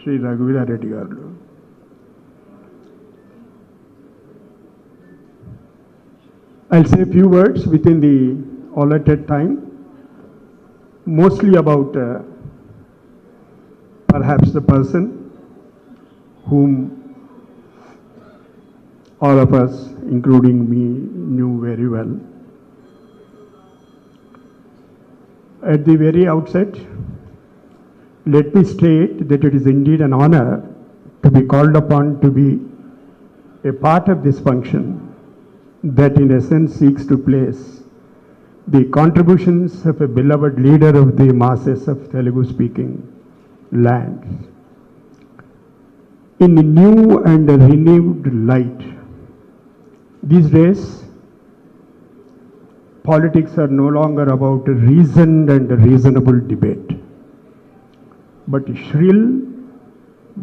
Shri Raghuvira Reddy garu. I'll say a few words within the allotted time, mostly about perhaps the person whom all of us, including me, knew very well. At the very outset, let me state that it is indeed an honor to be called upon to be a part of this function that in essence seeks to place the contributions of a beloved leader of the masses of Telugu-speaking lands in a new and a renewed light. These days, politics are no longer about a reasoned and a reasonable debate, but shrill,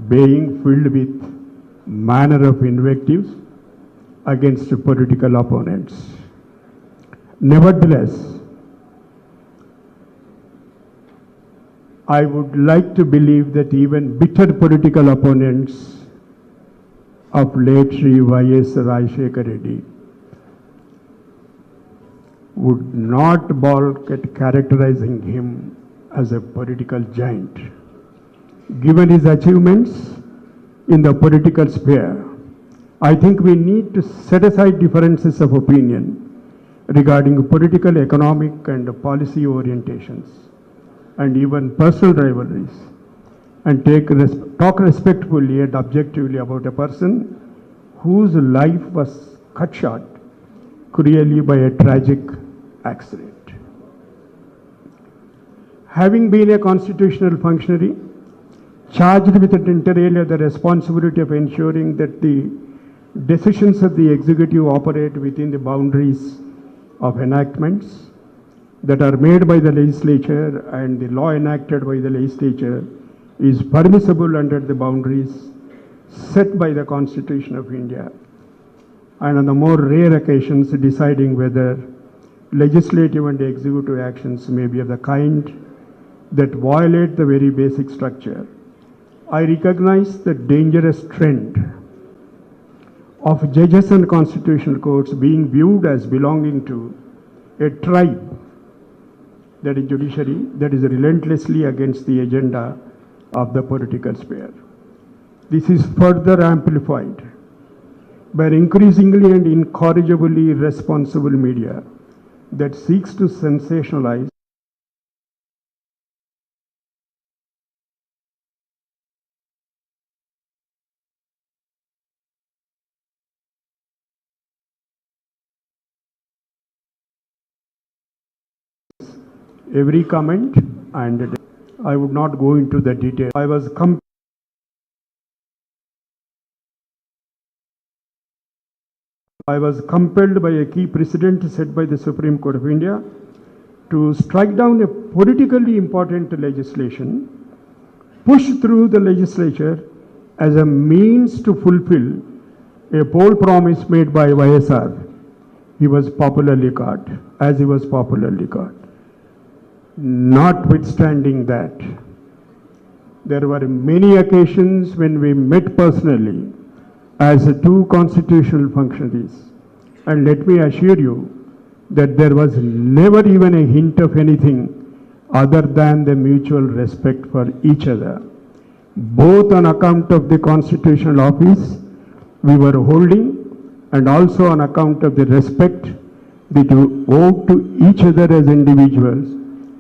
being filled with manner of invectives against political opponents. Nevertheless, I would like to believe that even bitter political opponents of late Shri YSR Reddy would not balk at characterizing him as a political giant. Given his achievements in the political sphere, I think we need to set aside differences of opinion regarding political, economic and policy orientations and even personal rivalries and talk respectfully and objectively about a person whose life was cut short cruelly by a tragic accident. Having been a constitutional functionary, charged with inter alia the responsibility of ensuring that the decisions of the executive operate within the boundaries of enactments that are made by the legislature and the law enacted by the legislature is permissible under the boundaries set by the Constitution of India, and on the more rare occasions deciding whether legislative and executive actions may be of the kind that violate the very basic structure. I recognize the dangerous trend of judges and constitutional courts being viewed as belonging to a tribe, that is judiciary, that is relentlessly against the agenda of the political sphere. This is further amplified by increasingly and incorrigibly irresponsible media that seeks to sensationalize every comment, and I would not go into the detail. I was compelled by a key precedent set by the Supreme Court of India to strike down a politically important legislation, push through the legislature as a means to fulfill a poll promise made by YSR. He was popularly caught, as he was popularly caught. Notwithstanding that, there were many occasions when we met personally as two constitutional functionaries, and let me assure you that there was never even a hint of anything other than the mutual respect for each other, both on account of the constitutional office we were holding and also on account of the respect that we owed to each other as individuals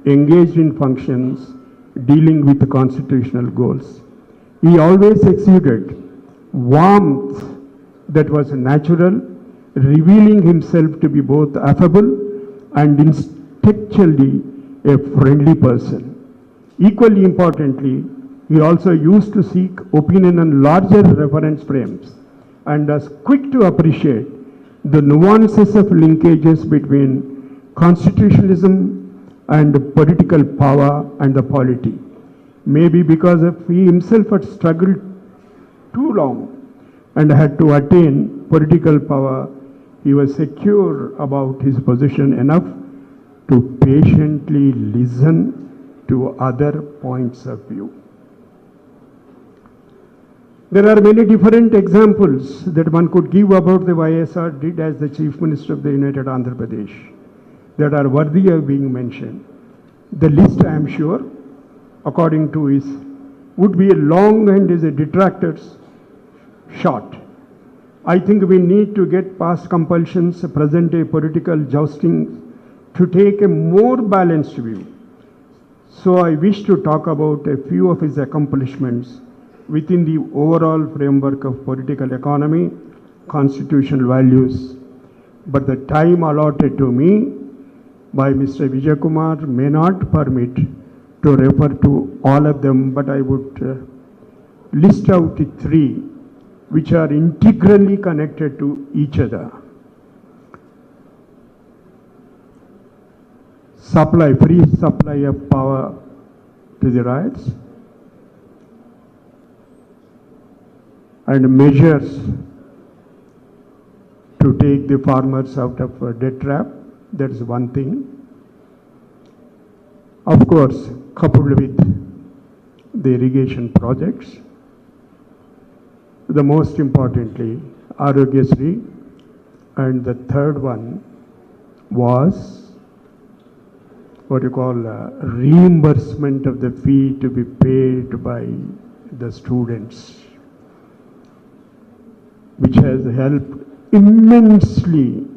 engaged in functions dealing with the constitutional goals. He always exuded warmth that was natural, revealing himself to be both affable and instinctually a friendly person. Equally importantly, he also used to seek opinion on larger reference frames and was quick to appreciate the nuances of linkages between constitutionalism and political power and the polity. Maybe because he himself had struggled too long and had to attain political power, he was secure about his position enough to patiently listen to other points of view. There are many different examples that one could give about the YSR did as the Chief Minister of the United Andhra Pradesh that are worthy of being mentioned. The list, I am sure, according to his, would be a long and is a detractors short. I think we need to get past compulsions, present a political jousting to take a more balanced view. So I wish to talk about a few of his accomplishments within the overall framework of political economy, constitutional values. But the time allotted to me by Mr. Vijay Kumar may not permit to refer to all of them, but I would list out the three which are integrally connected to each other. Supply, free supply of power to the riots, and measures to take the farmers out of a debt trap. That is one thing. Of course, coupled with the irrigation projects, the most importantly, Arogyasri, and the third one was what you call reimbursement of the fee to be paid by the students, which has helped immensely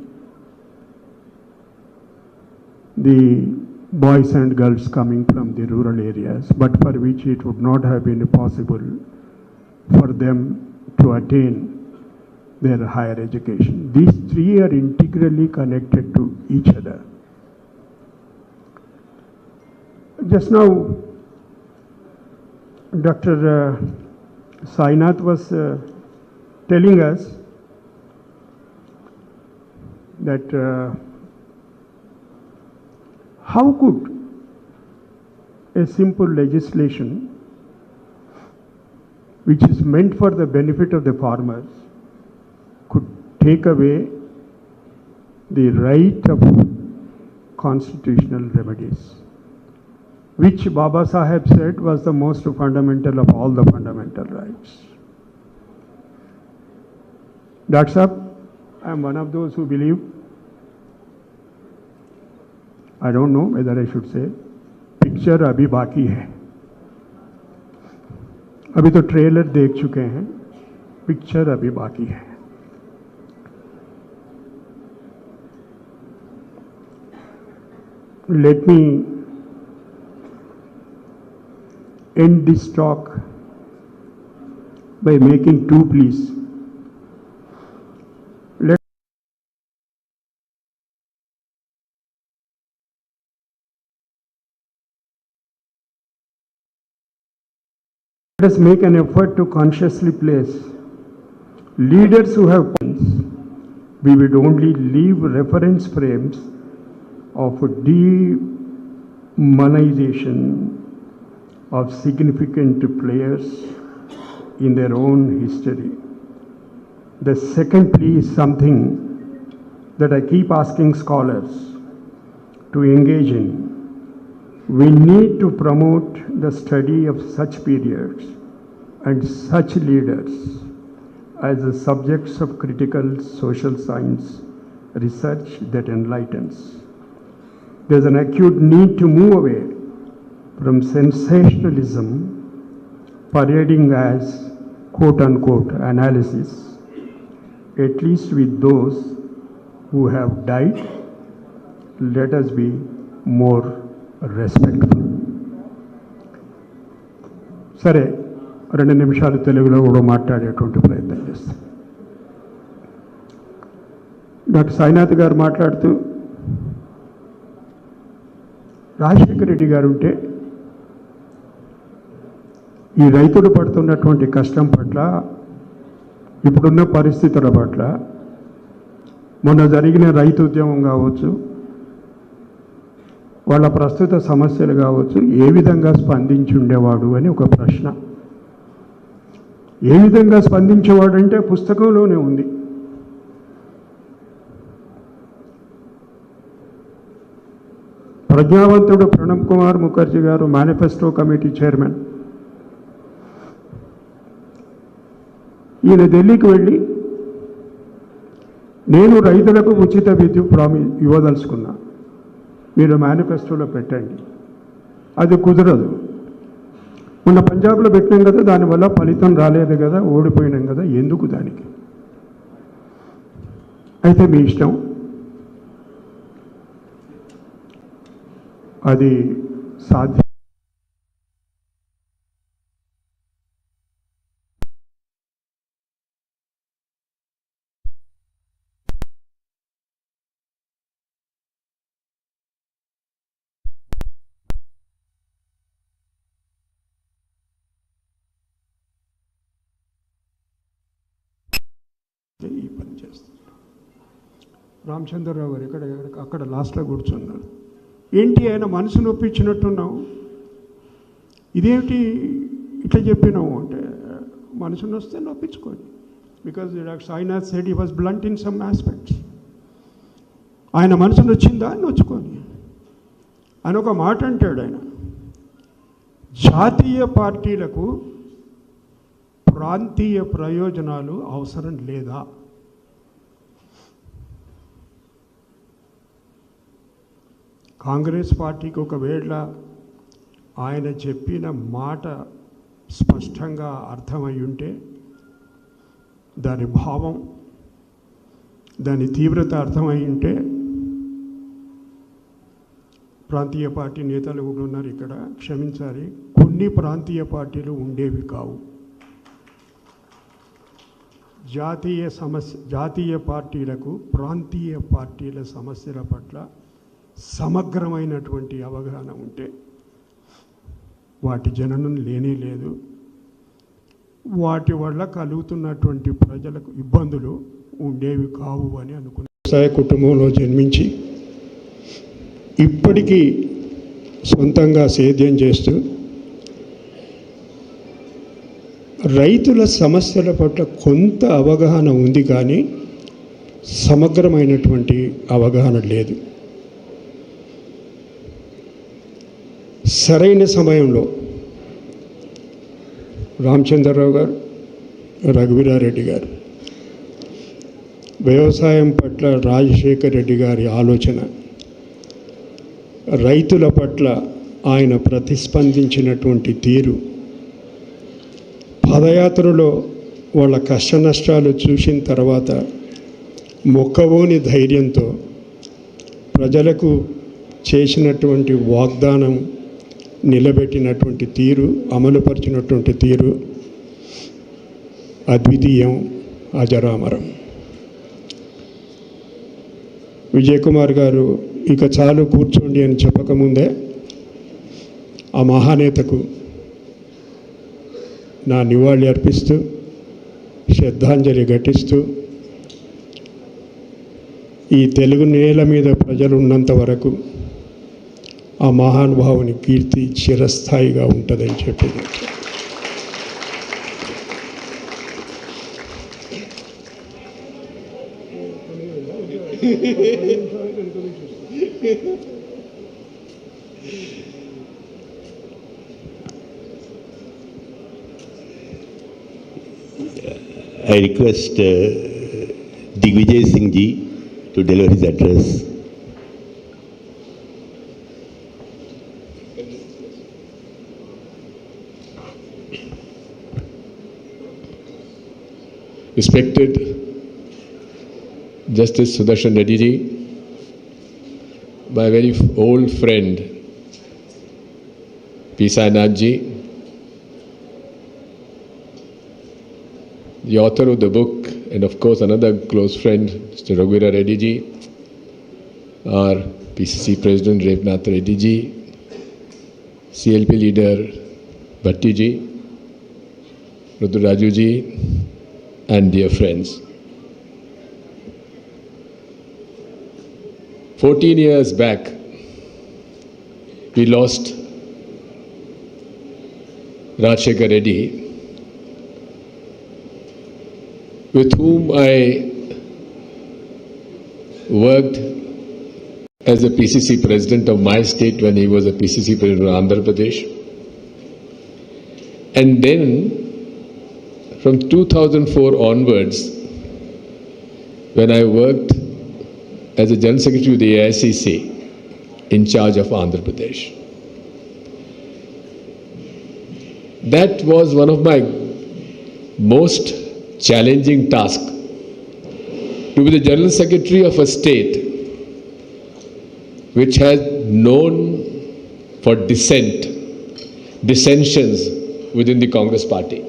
the boys and girls coming from the rural areas, but for which it would not have been possible for them to attain their higher education. These three are integrally connected to each other. Just now, Dr. Sainath was telling us that how could a simple legislation which is meant for the benefit of the farmers could take away the right of constitutional remedies, which Baba Saheb said was the most fundamental of all the fundamental rights. That's up. I am one of those who believe, I don't know whether I should say, picture अभी बाकी है. अभी तो trailer देख चुके हैं, picture अभी बाकी है. Let me end this talk by making two pleas. Let us make an effort to consciously place leaders who have points. We would only leave reference frames of demonization of significant players in their own history. The second plea is something that I keep asking scholars to engage in. We need to promote the study of such periods and such leaders as the subjects of critical social science research that enlightens. There's an acute need to move away from sensationalism parading as quote-unquote analysis, at least with those who have died. Let us be more respectful. సరే, 2 నిమిషాలు తెలుగులో కూడా మాట్లాడేటువంటి ప్రయత్నం చేస్తాం. Doctor Sainath గారు మాట్లాడుతూ రాజశేఖర రెడ్డి గారు ఉంటే ఈ రైతులు పడుతున్నటువంటి కష్టం పట్ల, ఇప్పుడున్న పరిస్థితుల పట్ల, మొన్న జరిగిన రైతు ఉద్యమం కావచ్చు, వాళ్ళ ప్రస్తుత సమస్యలు కావచ్చు, ఏ విధంగా స్పందించి ఉండేవాడు అని ఒక ప్రశ్న. ఏ విధంగా స్పందించేవాడంటే పుస్తకంలోనే ఉంది. ప్రజ్ఞావంతుడు ప్రణబ్ కుమార్ ముఖర్జీ గారు, మేనిఫెస్టో కమిటీ చైర్మన్, ఈయన ఢిల్లీకి వెళ్ళి నేను రైతులకు ఉచిత విద్యుత్ ఇవ్వదలుచుకున్నా, మీరు మేనిఫెస్టోలో పెట్టండి. అది కుదరదు. మొన్న పంజాబ్లో పెట్టినాం కదా, దానివల్ల ఫలితం రాలేదు కదా, ఓడిపోయినాం కదా, ఎందుకు దానికి? అయితే మీ ఇష్టం. అది సాధ్యం. ఈ పని చేస్తారు. రామచంద్రరావు గారు అక్కడ లాస్ట్లో కూర్చున్నారు. ఏంటి ఆయన మనసు నొప్పించినట్టున్నావు, ఇదేమిటి ఇట్లా చెప్పినావు అంటే, మనసు నొస్తే నొప్పించుకోండి. Because Sainath said he was blunt in some aspects. ఆయన మనసు నొచ్చిందా నొచ్చుకొని ఆయన ఒక మాట అంటాడు. ఆయన జాతీయ పార్టీలకు ప్రాంతీయ ప్రయోజనాలు అవసరం లేదా? కాంగ్రెస్ పార్టీకి ఒకవేళ ఆయన చెప్పిన మాట స్పష్టంగా అర్థమై ఉంటే, దాని భావం, దాని తీవ్రత అర్థమై ఉంటే, ప్రాంతీయ పార్టీ నేతలు కూడా ఉన్నారు ఇక్కడ, క్షమించాలి, కొన్ని ప్రాంతీయ పార్టీలు ఉండేవి కావు. జాతీయ పార్టీలకు ప్రాంతీయ పార్టీల సమస్యల పట్ల సమగ్రమైనటువంటి అవగాహన ఉంటే వాటి జననం లేనే లేదు. వాటి వల్ల కలుగుతున్నటువంటి ప్రజలకు ఇబ్బందులు ఉండేవి కావు అని అనుకున్నాను. వ్యవసాయ కుటుంబంలో జన్మించి ఇప్పటికీ సొంతంగా సేద్యం చేస్తూ రైతుల సమస్యల పట్ల కొంత అవగాహన ఉంది, కానీ సమగ్రమైనటువంటి అవగాహన లేదు. సరైన సమయంలో రామచంద్రరావు గారు, రఘువీరారెడ్డి గారు, వ్యవసాయం పట్ల రాజశేఖర్ రెడ్డి గారి ఆలోచన, రైతుల పట్ల ఆయన ప్రతిస్పందించినటువంటి తీరు, పాదయాత్రలో వాళ్ళ కష్ట నష్టాలు చూసిన తర్వాత మొక్కవోని ధైర్యంతో ప్రజలకు చేసినటువంటి వాగ్దానం నిలబెట్టినటువంటి తీరు, అమలుపరిచినటువంటి తీరు అద్వితీయం, అజరామరం. విజయ్ కుమార్ గారు ఇక చాలు కూర్చోండి అని చెప్పకముందే ఆ మహానేతకు నా నివాళి అర్పిస్తూ, శ్రద్ధాంజలి ఘటిస్తూ, ఈ తెలుగు నేల మీద ప్రజలు ఉన్నంత వరకు ఆ మహానుభావుని కీర్తి చిరస్థాయిగా ఉంటుందని చెప్పింది. I request Digvijay Singh ji to deliver his address. Respected Justice Sudarshan Reddy ji, my very old friend P. Sainath ji, the author of the book, and of course another close friend, Mr. Raghuvira Reddy ji, our PCC President Revnath Reddy ji, CLP leader Bhatti ji, Ruduraju ji, and dear friends. 14 years back, we lost Rajshekar Reddy, with whom I worked as a PCC president of my state when he was a PCC president of Andhra Pradesh. And then from 2004 onwards, when I worked as a General Secretary of the AICC in charge of Andhra Pradesh. That was one of my most challenging tasks, to be the General Secretary of a state which has known for dissensions within the Congress party.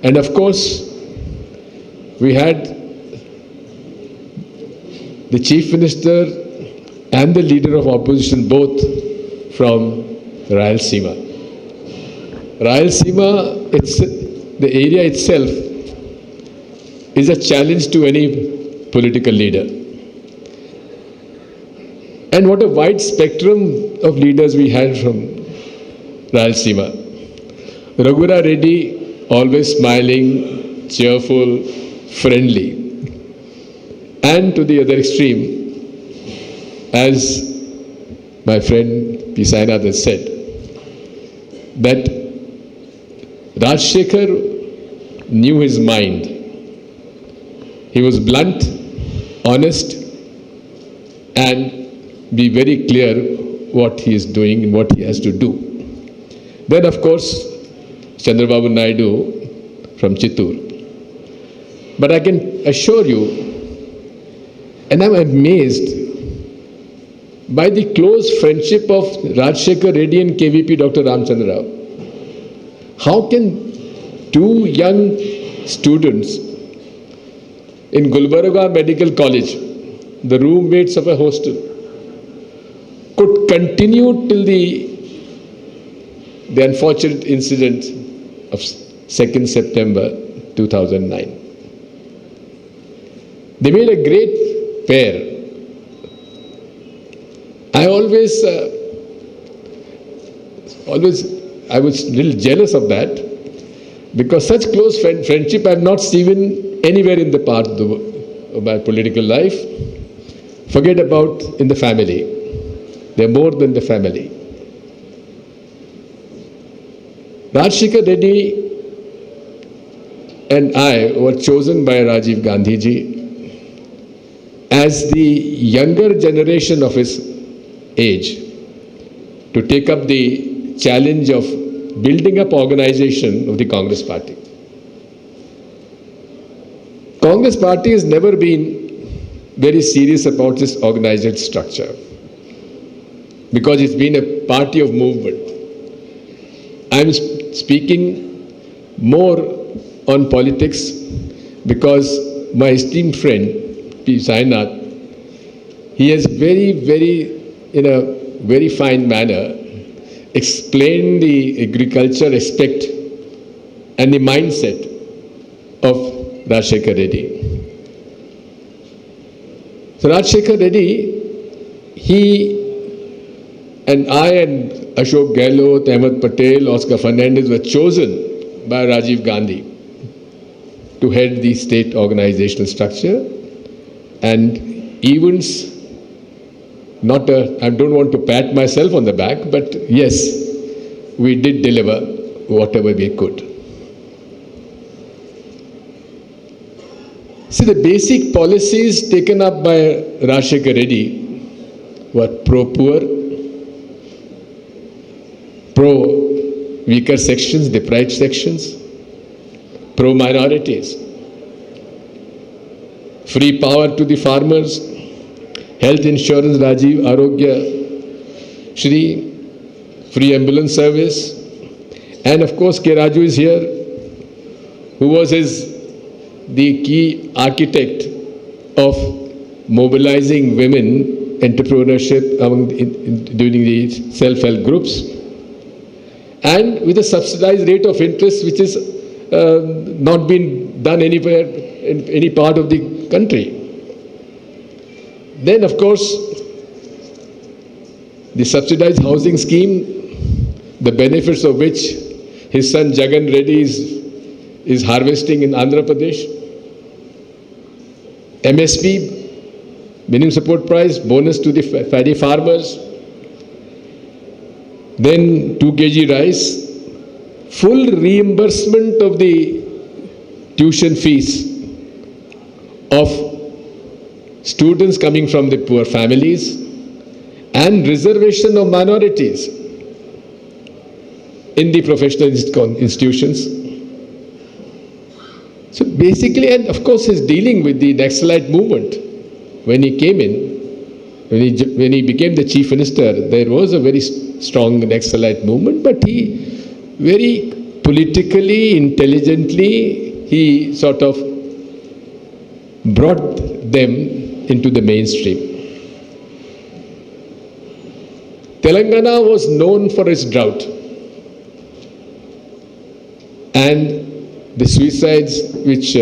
And of course, we had the Chief Minister and the Leader of Opposition both from Rayalaseema. Rayalaseema, the area itself is a challenge to any political leader. And what a wide spectrum of leaders we had from Rayalaseema. Raghuvira Reddy, always smiling, cheerful, friendly. And to the other extreme, as my friend P. Sainath has said, that Rajshekhar knew his mind. He was blunt, honest, and be very clear what he is doing and what he has to do. Then, of course, Chandrababu Naidu from Chittoor. But I can assure you, and I'm amazed by the close friendship of Rajshekhar Reddy and KVP Dr. Ramchandra Rao. How can two young students in Gulbarga Medical College, the roommates of a hostel, could continue till the unfortunate incident of 2nd September 2009? They made a great pair. I I was a little jealous of that, because such close friendship I have not seen anywhere in the part of my political life. Forget about in the family. They are more than the family. Rajshekhar Reddy and I were chosen by Rajiv Gandhi ji as the younger generation of his age to take up the challenge of building up organization of the Congress party. Congress party has never been very serious about this organized structure, because it's been a party of movement. I'm speaking more on politics because my esteemed friend P. Sainath, he has in a very fine manner explained the agriculture aspect and the mindset of Rajshekhar Reddy. So Rajshekhar Reddy, he and I and Ashok Gehlot, Ahmed Patel, Oscar Fernandez were chosen by Rajiv Gandhi to head the state organizational structure, and events, I don't want to pat myself on the back, but yes, we did deliver whatever we could. See, the basic policies taken up by Rajshekhar Reddy were pro-poor, pro-weaker sections, deprived sections, pro-minorities, free power to the farmers, health insurance, Rajiv Arogya Shri, free ambulance service, and of course K. Raju is here, who was the key architect of mobilizing women entrepreneurship during the self-help groups, and with a subsidized rate of interest which is not been done anywhere in any part of the country. Then, of course, the subsidized housing scheme, the benefits of which his son Jagan Reddy is harvesting in Andhra Pradesh. MSP, minimum support price, bonus to the paddy farmers. Then 2 kg rice full reimbursement of the tuition fees of students coming from the poor families and reservation of minorities in the professional institutions. So basically, and of course, he's dealing with the Naxalite movement. When he came in, when he became the chief minister, there was a very strong Naxalite movement, but he very politically, intelligently, he sort of brought them into the mainstream. Telangana was known for its drought, and the suicides which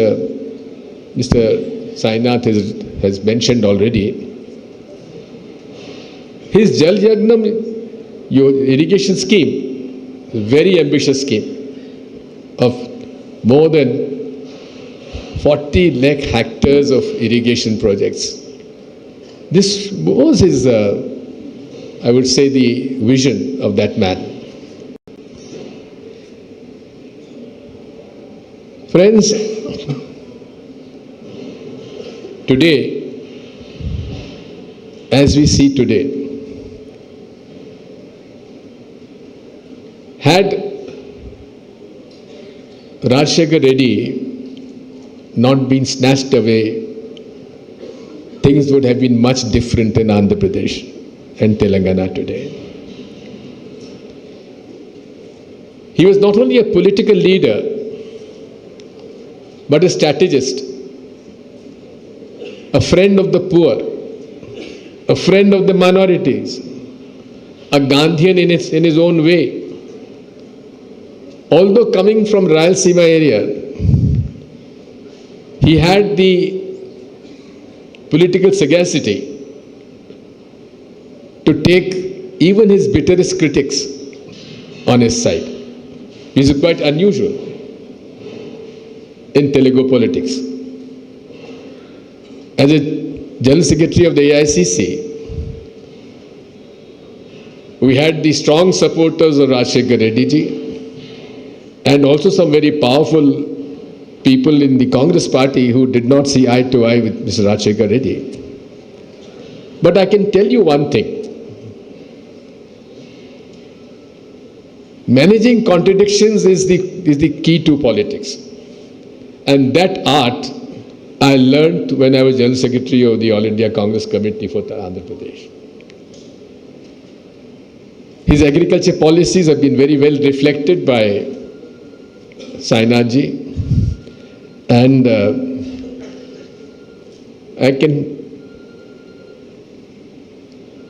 Mr. Sainath has mentioned already. His Jal Yagnam, your irrigation scheme, very ambitious scheme of more than 40 lakh hectares of irrigation projects. This was his, I would say, the vision of that man. Friends, today, as we see today, had Rajshekar Reddy not been snatched away, things would have been much different in Andhra Pradesh and Telangana today. He was not only a political leader, but a strategist, a friend of the poor, a friend of the minorities, a Gandhian in his own way. Although coming from Rayalaseema area, he had the political sagacity to take even his bitterest critics on his side. This is quite unusual in Telugu politics. As a General Secretary of the AICC, we had the strong supporters of Rajshekar Reddy ji, and also some very powerful people in the Congress party who did not see eye to eye with Mr. Rajshekar Reddy. But I can tell you one thing. Managing contradictions is the key to politics. And that art I learned when I was General Secretary of the All India Congress Committee for Andhra Pradesh. His agriculture policies have been very well reflected by Sainath ji, and I can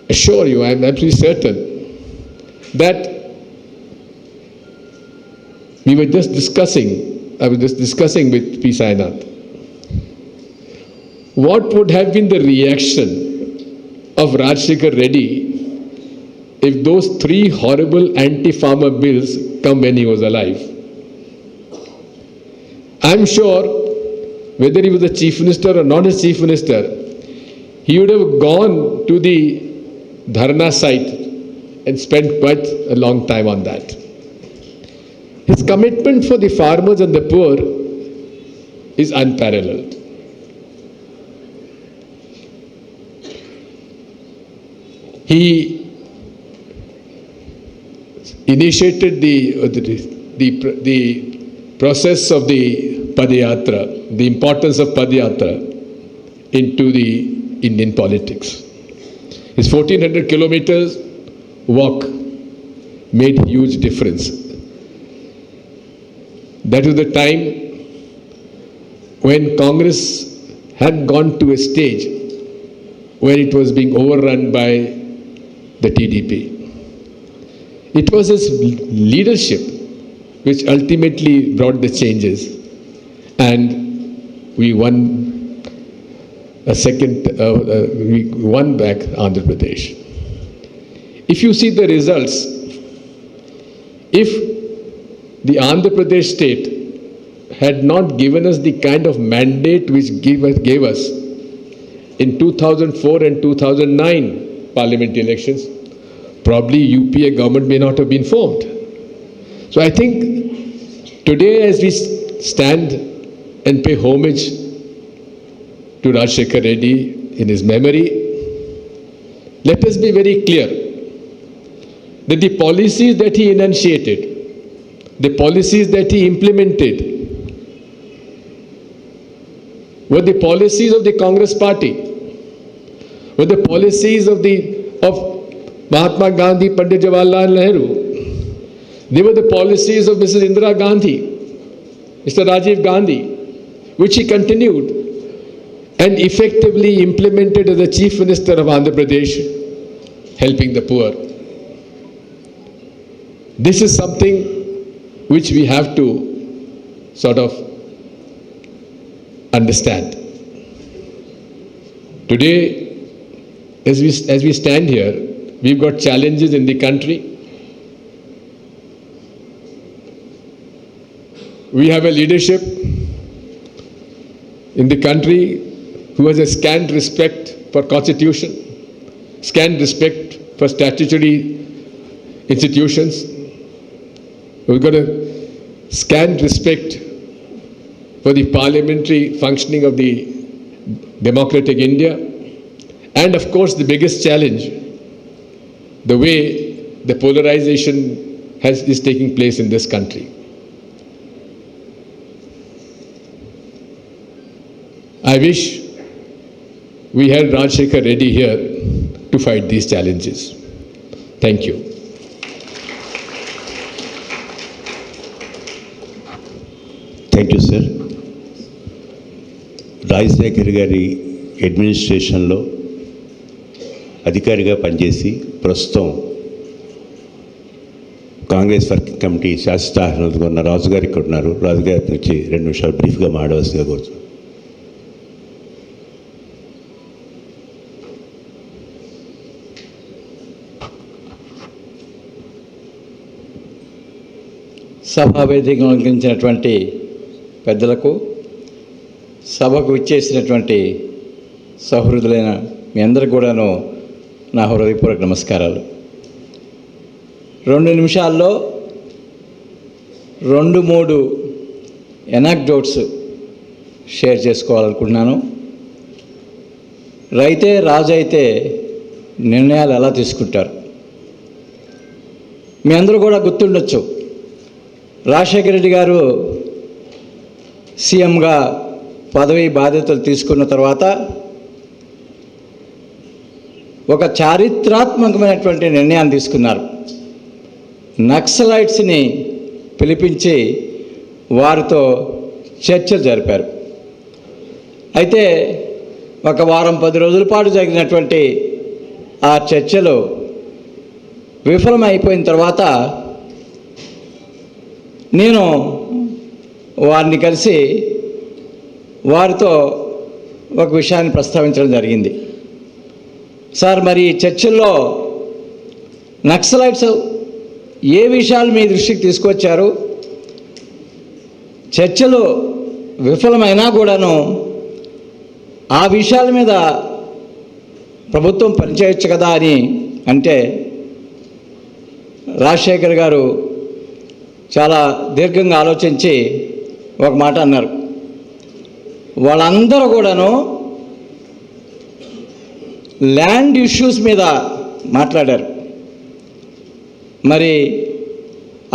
assure you, I am absolutely certain that I was just discussing with P. Sainath, what would have been the reaction of Rajshekar Reddy if those 3 horrible anti-farmer bills come when he was alive? I'm sure whether he was a chief minister or not a chief minister, he would have gone to the dharna site and spent quite a long time on that. His commitment for the farmers and the poor is unparalleled. He initiated the process of the Padayatra, the importance of Padayatra into the Indian politics. His 1400 kilometers walk made huge difference. That was the time when Congress had gone to a stage where it was being overrun by the TDP. It was his leadership which ultimately brought the changes, and we won we won back Andhra Pradesh. If you see the results, if the Andhra Pradesh state had not given us the kind of mandate which gave us in 2004 and 2009 parliamentary elections, probably UPA government may not have been formed. So I think Today, as we stand and pay homage to Rajshekar Reddy in his memory, let us be very clear that the policies that he enunciated, the policies that he implemented, were the policies of the Congress party, were the policies of Mahatma Gandhi, Pandit Jawaharlal Nehru. They were the policies of Mrs. Indira Gandhi, Mr. Rajiv Gandhi, which he continued and effectively implemented as the Chief Minister of Andhra Pradesh, helping the poor. This is something which we have to sort of understand. Today, as we stand here, we've got challenges in the country. We have a leadership in the country who has a scant respect for constitution, scant respect for statutory institutions. We've got a scant respect for the parliamentary functioning of the democratic India. And of course, the biggest challenge, the way the polarization is taking place in this country. I wish we had Rajshekar Reddy here to fight these challenges. Thank you. Thank you, sir. Rajasekhar గారి అడ్మినిస్ట్రేషన్లో అధికారిగా పనిచేసి ప్రస్తుతం Congress working committee శాసనసభ్యులుగా ఉన్న రాజు గారు ఇక్కడ ఉన్నారు. రాజు గారి నుంచి 2 నిమిషాలు బ్రీఫ్గా మాట్లాడవలసిందిగా కోరుతున్నాను. సభావేదికను అలంకరించినటువంటి పెద్దలకు, సభకు విచ్చేసినటువంటి సహృదులైన మీ అందరికి కూడాను నా హృదయపూర్వక నమస్కారాలు. 2 నిమిషాల్లో 2-3 ఎనాక్డోట్స్ షేర్ చేసుకోవాలనుకుంటున్నాను. రైతే రాజు అయితే నిర్ణయాలు ఎలా తీసుకుంటారు? మీ అందరూ కూడా గుర్తుండొచ్చు, రాజశేఖర రెడ్డి గారు సీఎంగా పదవి బాధ్యతలు తీసుకున్న తర్వాత ఒక చారిత్రాత్మకమైనటువంటి నిర్ణయాన్ని తీసుకున్నారు. నక్సలైట్స్ని పిలిపించి వారితో చర్చలు జరిపారు. అయితే ఒక వారం 10 రోజుల పాటు జరిగినటువంటి ఆ చర్చలు విఫలమైపోయిన తర్వాత నేను వారిని కలిసి వారితో ఒక విషయాన్ని ప్రస్తావించడం జరిగింది. సార్, మరి చర్చల్లో నక్సలైట్స్ ఏ విషయాలు మీ దృష్టికి తీసుకొచ్చారు? చర్చలు విఫలమైనా కూడాను ఆ విషయాల మీద ప్రభుత్వం పనిచేయచ్చు కదా అని అంటే రాజశేఖర్ గారు చాలా దీర్ఘంగా ఆలోచించి ఒక మాట అన్నారు. వాళ్ళందరూ కూడాను ల్యాండ్ ఇష్యూస్ మీద మాట్లాడారు. మరి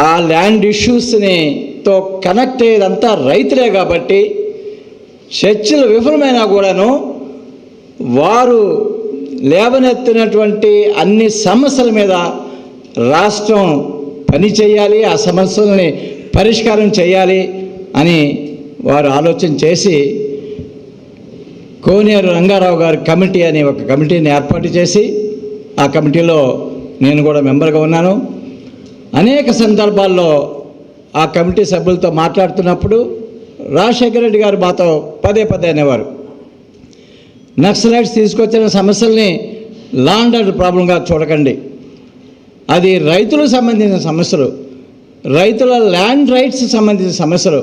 ఆ ల్యాండ్ ఇష్యూస్తో కనెక్ట్ అయ్యేదంతా రైతులే కాబట్టి చర్చలు విఫలమైనా కూడాను వారు లేవనెత్తినటువంటి అన్ని సమస్యల మీద రాష్ట్రం పని చేయాలి, ఆ సమస్యలని పరిష్కారం చేయాలి అని వారు ఆలోచన చేసి కోనేరు రంగారావు గారి కమిటీ అని ఒక కమిటీని ఏర్పాటు చేసి ఆ కమిటీలో నేను కూడా మెంబర్గా ఉన్నాను. అనేక సందర్భాల్లో ఆ కమిటీ సభ్యులతో మాట్లాడుతున్నప్పుడు రాజశేఖర రెడ్డి గారు మాతో పదే అనేవారు, నక్సలైట్స్ తీసుకొచ్చిన సమస్యల్ని లా అండ్ ఆర్డర్ ప్రాబ్లంగా చూడకండి, అది రైతులకు సంబంధించిన సమస్యలు, రైతుల ల్యాండ్ రైట్స్ సంబంధించిన సమస్యలు,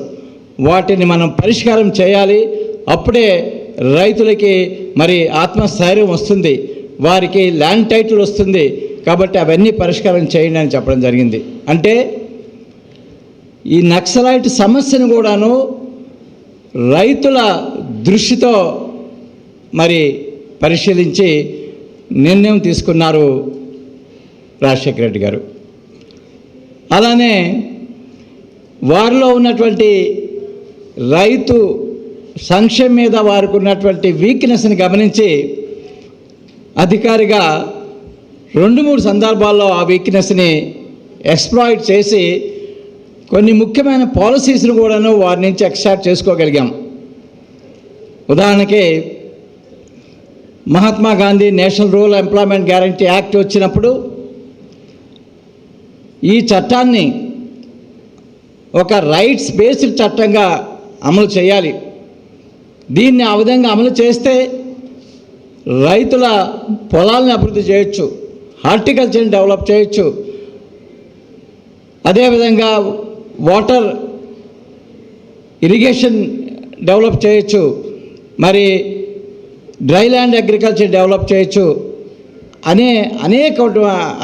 వాటిని మనం పరిష్కారం చేయాలి. అప్పుడే రైతులకి మరి ఆత్మస్థైర్యం వస్తుంది, వారికి ల్యాండ్ టైటిల్ వస్తుంది. కాబట్టి అవన్నీ పరిష్కారం చేయండి అని చెప్పడం జరిగింది. అంటే ఈ నక్సలైట్ సమస్యను కూడాను రైతుల దృష్టితో మరి పరిశీలించి నిర్ణయం తీసుకున్నారు రాజశేఖర రెడ్డి గారు. అలానే వారిలో ఉన్నటువంటి రైతు సంక్షేమం మీద వారికి ఉన్నటువంటి వీక్నెస్ని గమనించి అధికారిగా 2-3 సందర్భాల్లో ఆ వీక్నెస్ని ఎక్స్ప్లాయిట్ చేసి కొన్ని ముఖ్యమైన పాలసీస్ను కూడాను వారి నుంచి ఎక్స్ట్రాక్ట్ చేసుకోగలిగాం. ఉదాహరణకి Mahatma Gandhi national rural employment guarantee act వచ్చినప్పుడు ఈ చట్టాన్ని ఒక రైట్స్ బేస్డ్ చట్టంగా అమలు చేయాలి. దీన్ని ఆ విధంగా అమలు చేస్తే రైతుల పొలాలను అభివృద్ధి చేయొచ్చు, హార్టికల్చర్ని డెవలప్ చేయొచ్చు, అదేవిధంగా వాటర్ ఇరిగేషన్ డెవలప్ చేయొచ్చు, మరి డ్రై ల్యాండ్ అగ్రికల్చర్ డెవలప్ చేయొచ్చు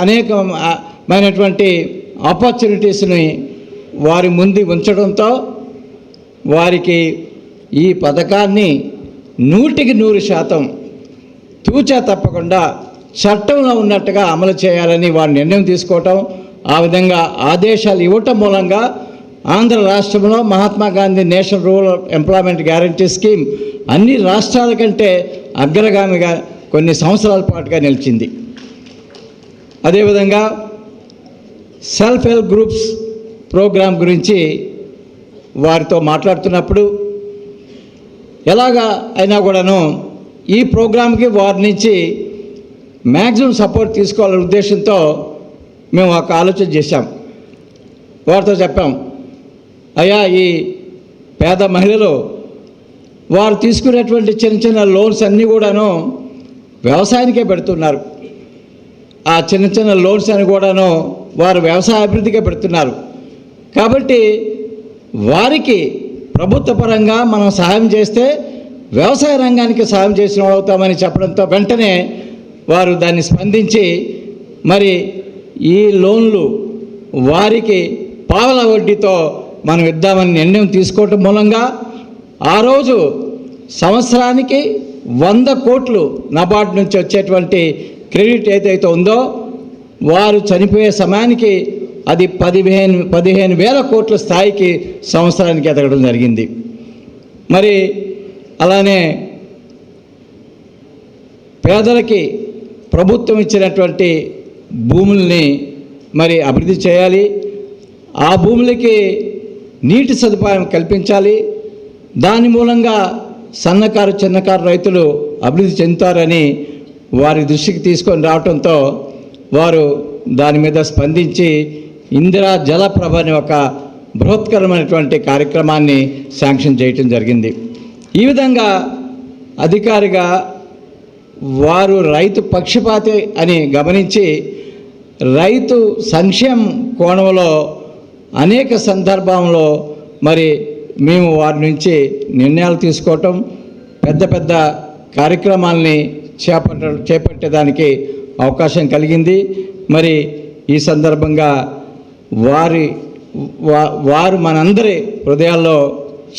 అనేకమైనటువంటి ఆపర్చునిటీస్ని వారి ముందు ఉంచడంతో వారికి ఈ పథకాన్ని 100% తూచా తప్పకుండా చట్టంలో ఉన్నట్టుగా అమలు చేయాలని వారు నిర్ణయం తీసుకోవటం, ఆ విధంగా ఆదేశాలు ఇవ్వటం మూలంగా ఆంధ్ర రాష్ట్రంలో Mahatma Gandhi national rural employment guarantee scheme అన్ని రాష్ట్రాల కంటే అగ్రగామిగా కొన్ని సంవత్సరాల పాటుగా నిలిచింది. అదేవిధంగా సెల్ఫ్ హెల్ప్ గ్రూప్స్ ప్రోగ్రాం గురించి వారితో మాట్లాడుతున్నప్పుడు ఎలాగా అయినా కూడాను ఈ ప్రోగ్రాంకి వారి నుంచి మ్యాక్సిమం సపోర్ట్ తీసుకోవాలనే ఉద్దేశంతో మేము ఒక ఆలోచన చేశాం. వారితో చెప్పాం, అయ్యా ఈ పేద మహిళలు వారు తీసుకునేటువంటి చిన్న చిన్న లోన్స్ అన్నీ కూడాను వ్యవసాయానికే పెడుతున్నారు. ఆ చిన్న చిన్న లోన్స్ అని కూడాను వారు వ్యవసాయ అభివృద్ధికే పెడుతున్నారు. కాబట్టి వారికి ప్రభుత్వ పరంగా మనం సహాయం చేస్తే వ్యవసాయ రంగానికి సహాయం చేసిన అవుతామని చెప్పడంతో వెంటనే వారు దాన్ని స్పందించి మరి ఈ లోన్లు వారికి పావల వడ్డీతో మనం ఇద్దామని నిర్ణయం తీసుకోవటం మూలంగా ఆ రోజు సంవత్సరానికి 100 కోట్లు నబార్డ్ నుంచి వచ్చేటువంటి క్రెడిట్ ఏదైతే ఉందో వారు చనిపోయే సమయానికి అది 15,000 కోట్ల స్థాయికి సంవత్సరానికి ఎదగడం జరిగింది. మరి అలానే పేదలకి ప్రభుత్వం ఇచ్చినటువంటి భూముల్ని మరి అభివృద్ధి చేయాలి, ఆ భూములకి నీటి సదుపాయం కల్పించాలి, దాని మూలంగా సన్నకారు చిన్నకారు రైతులు అభివృద్ధి చెందుతారని వారి దృష్టికి తీసుకొని రావడంతో వారు దాని మీద స్పందించి ఇందిరా జలప్రభ అనే ఒక బృహత్కరమైనటువంటి కార్యక్రమాన్ని శాంక్షన్ చేయటం జరిగింది. ఈ విధంగా అధికారిగా వారు రైతు పక్షపాతి అని గమనించి రైతు సంక్షేమ కోణంలో అనేక సందర్భంలో మరి మేము వారి నుంచి నిర్ణయాలు తీసుకోవటం, పెద్ద పెద్ద కార్యక్రమాలని చేపట్టడానికి అవకాశం కలిగింది. మరి ఈ సందర్భంగా వారు మనందరి హృదయాల్లో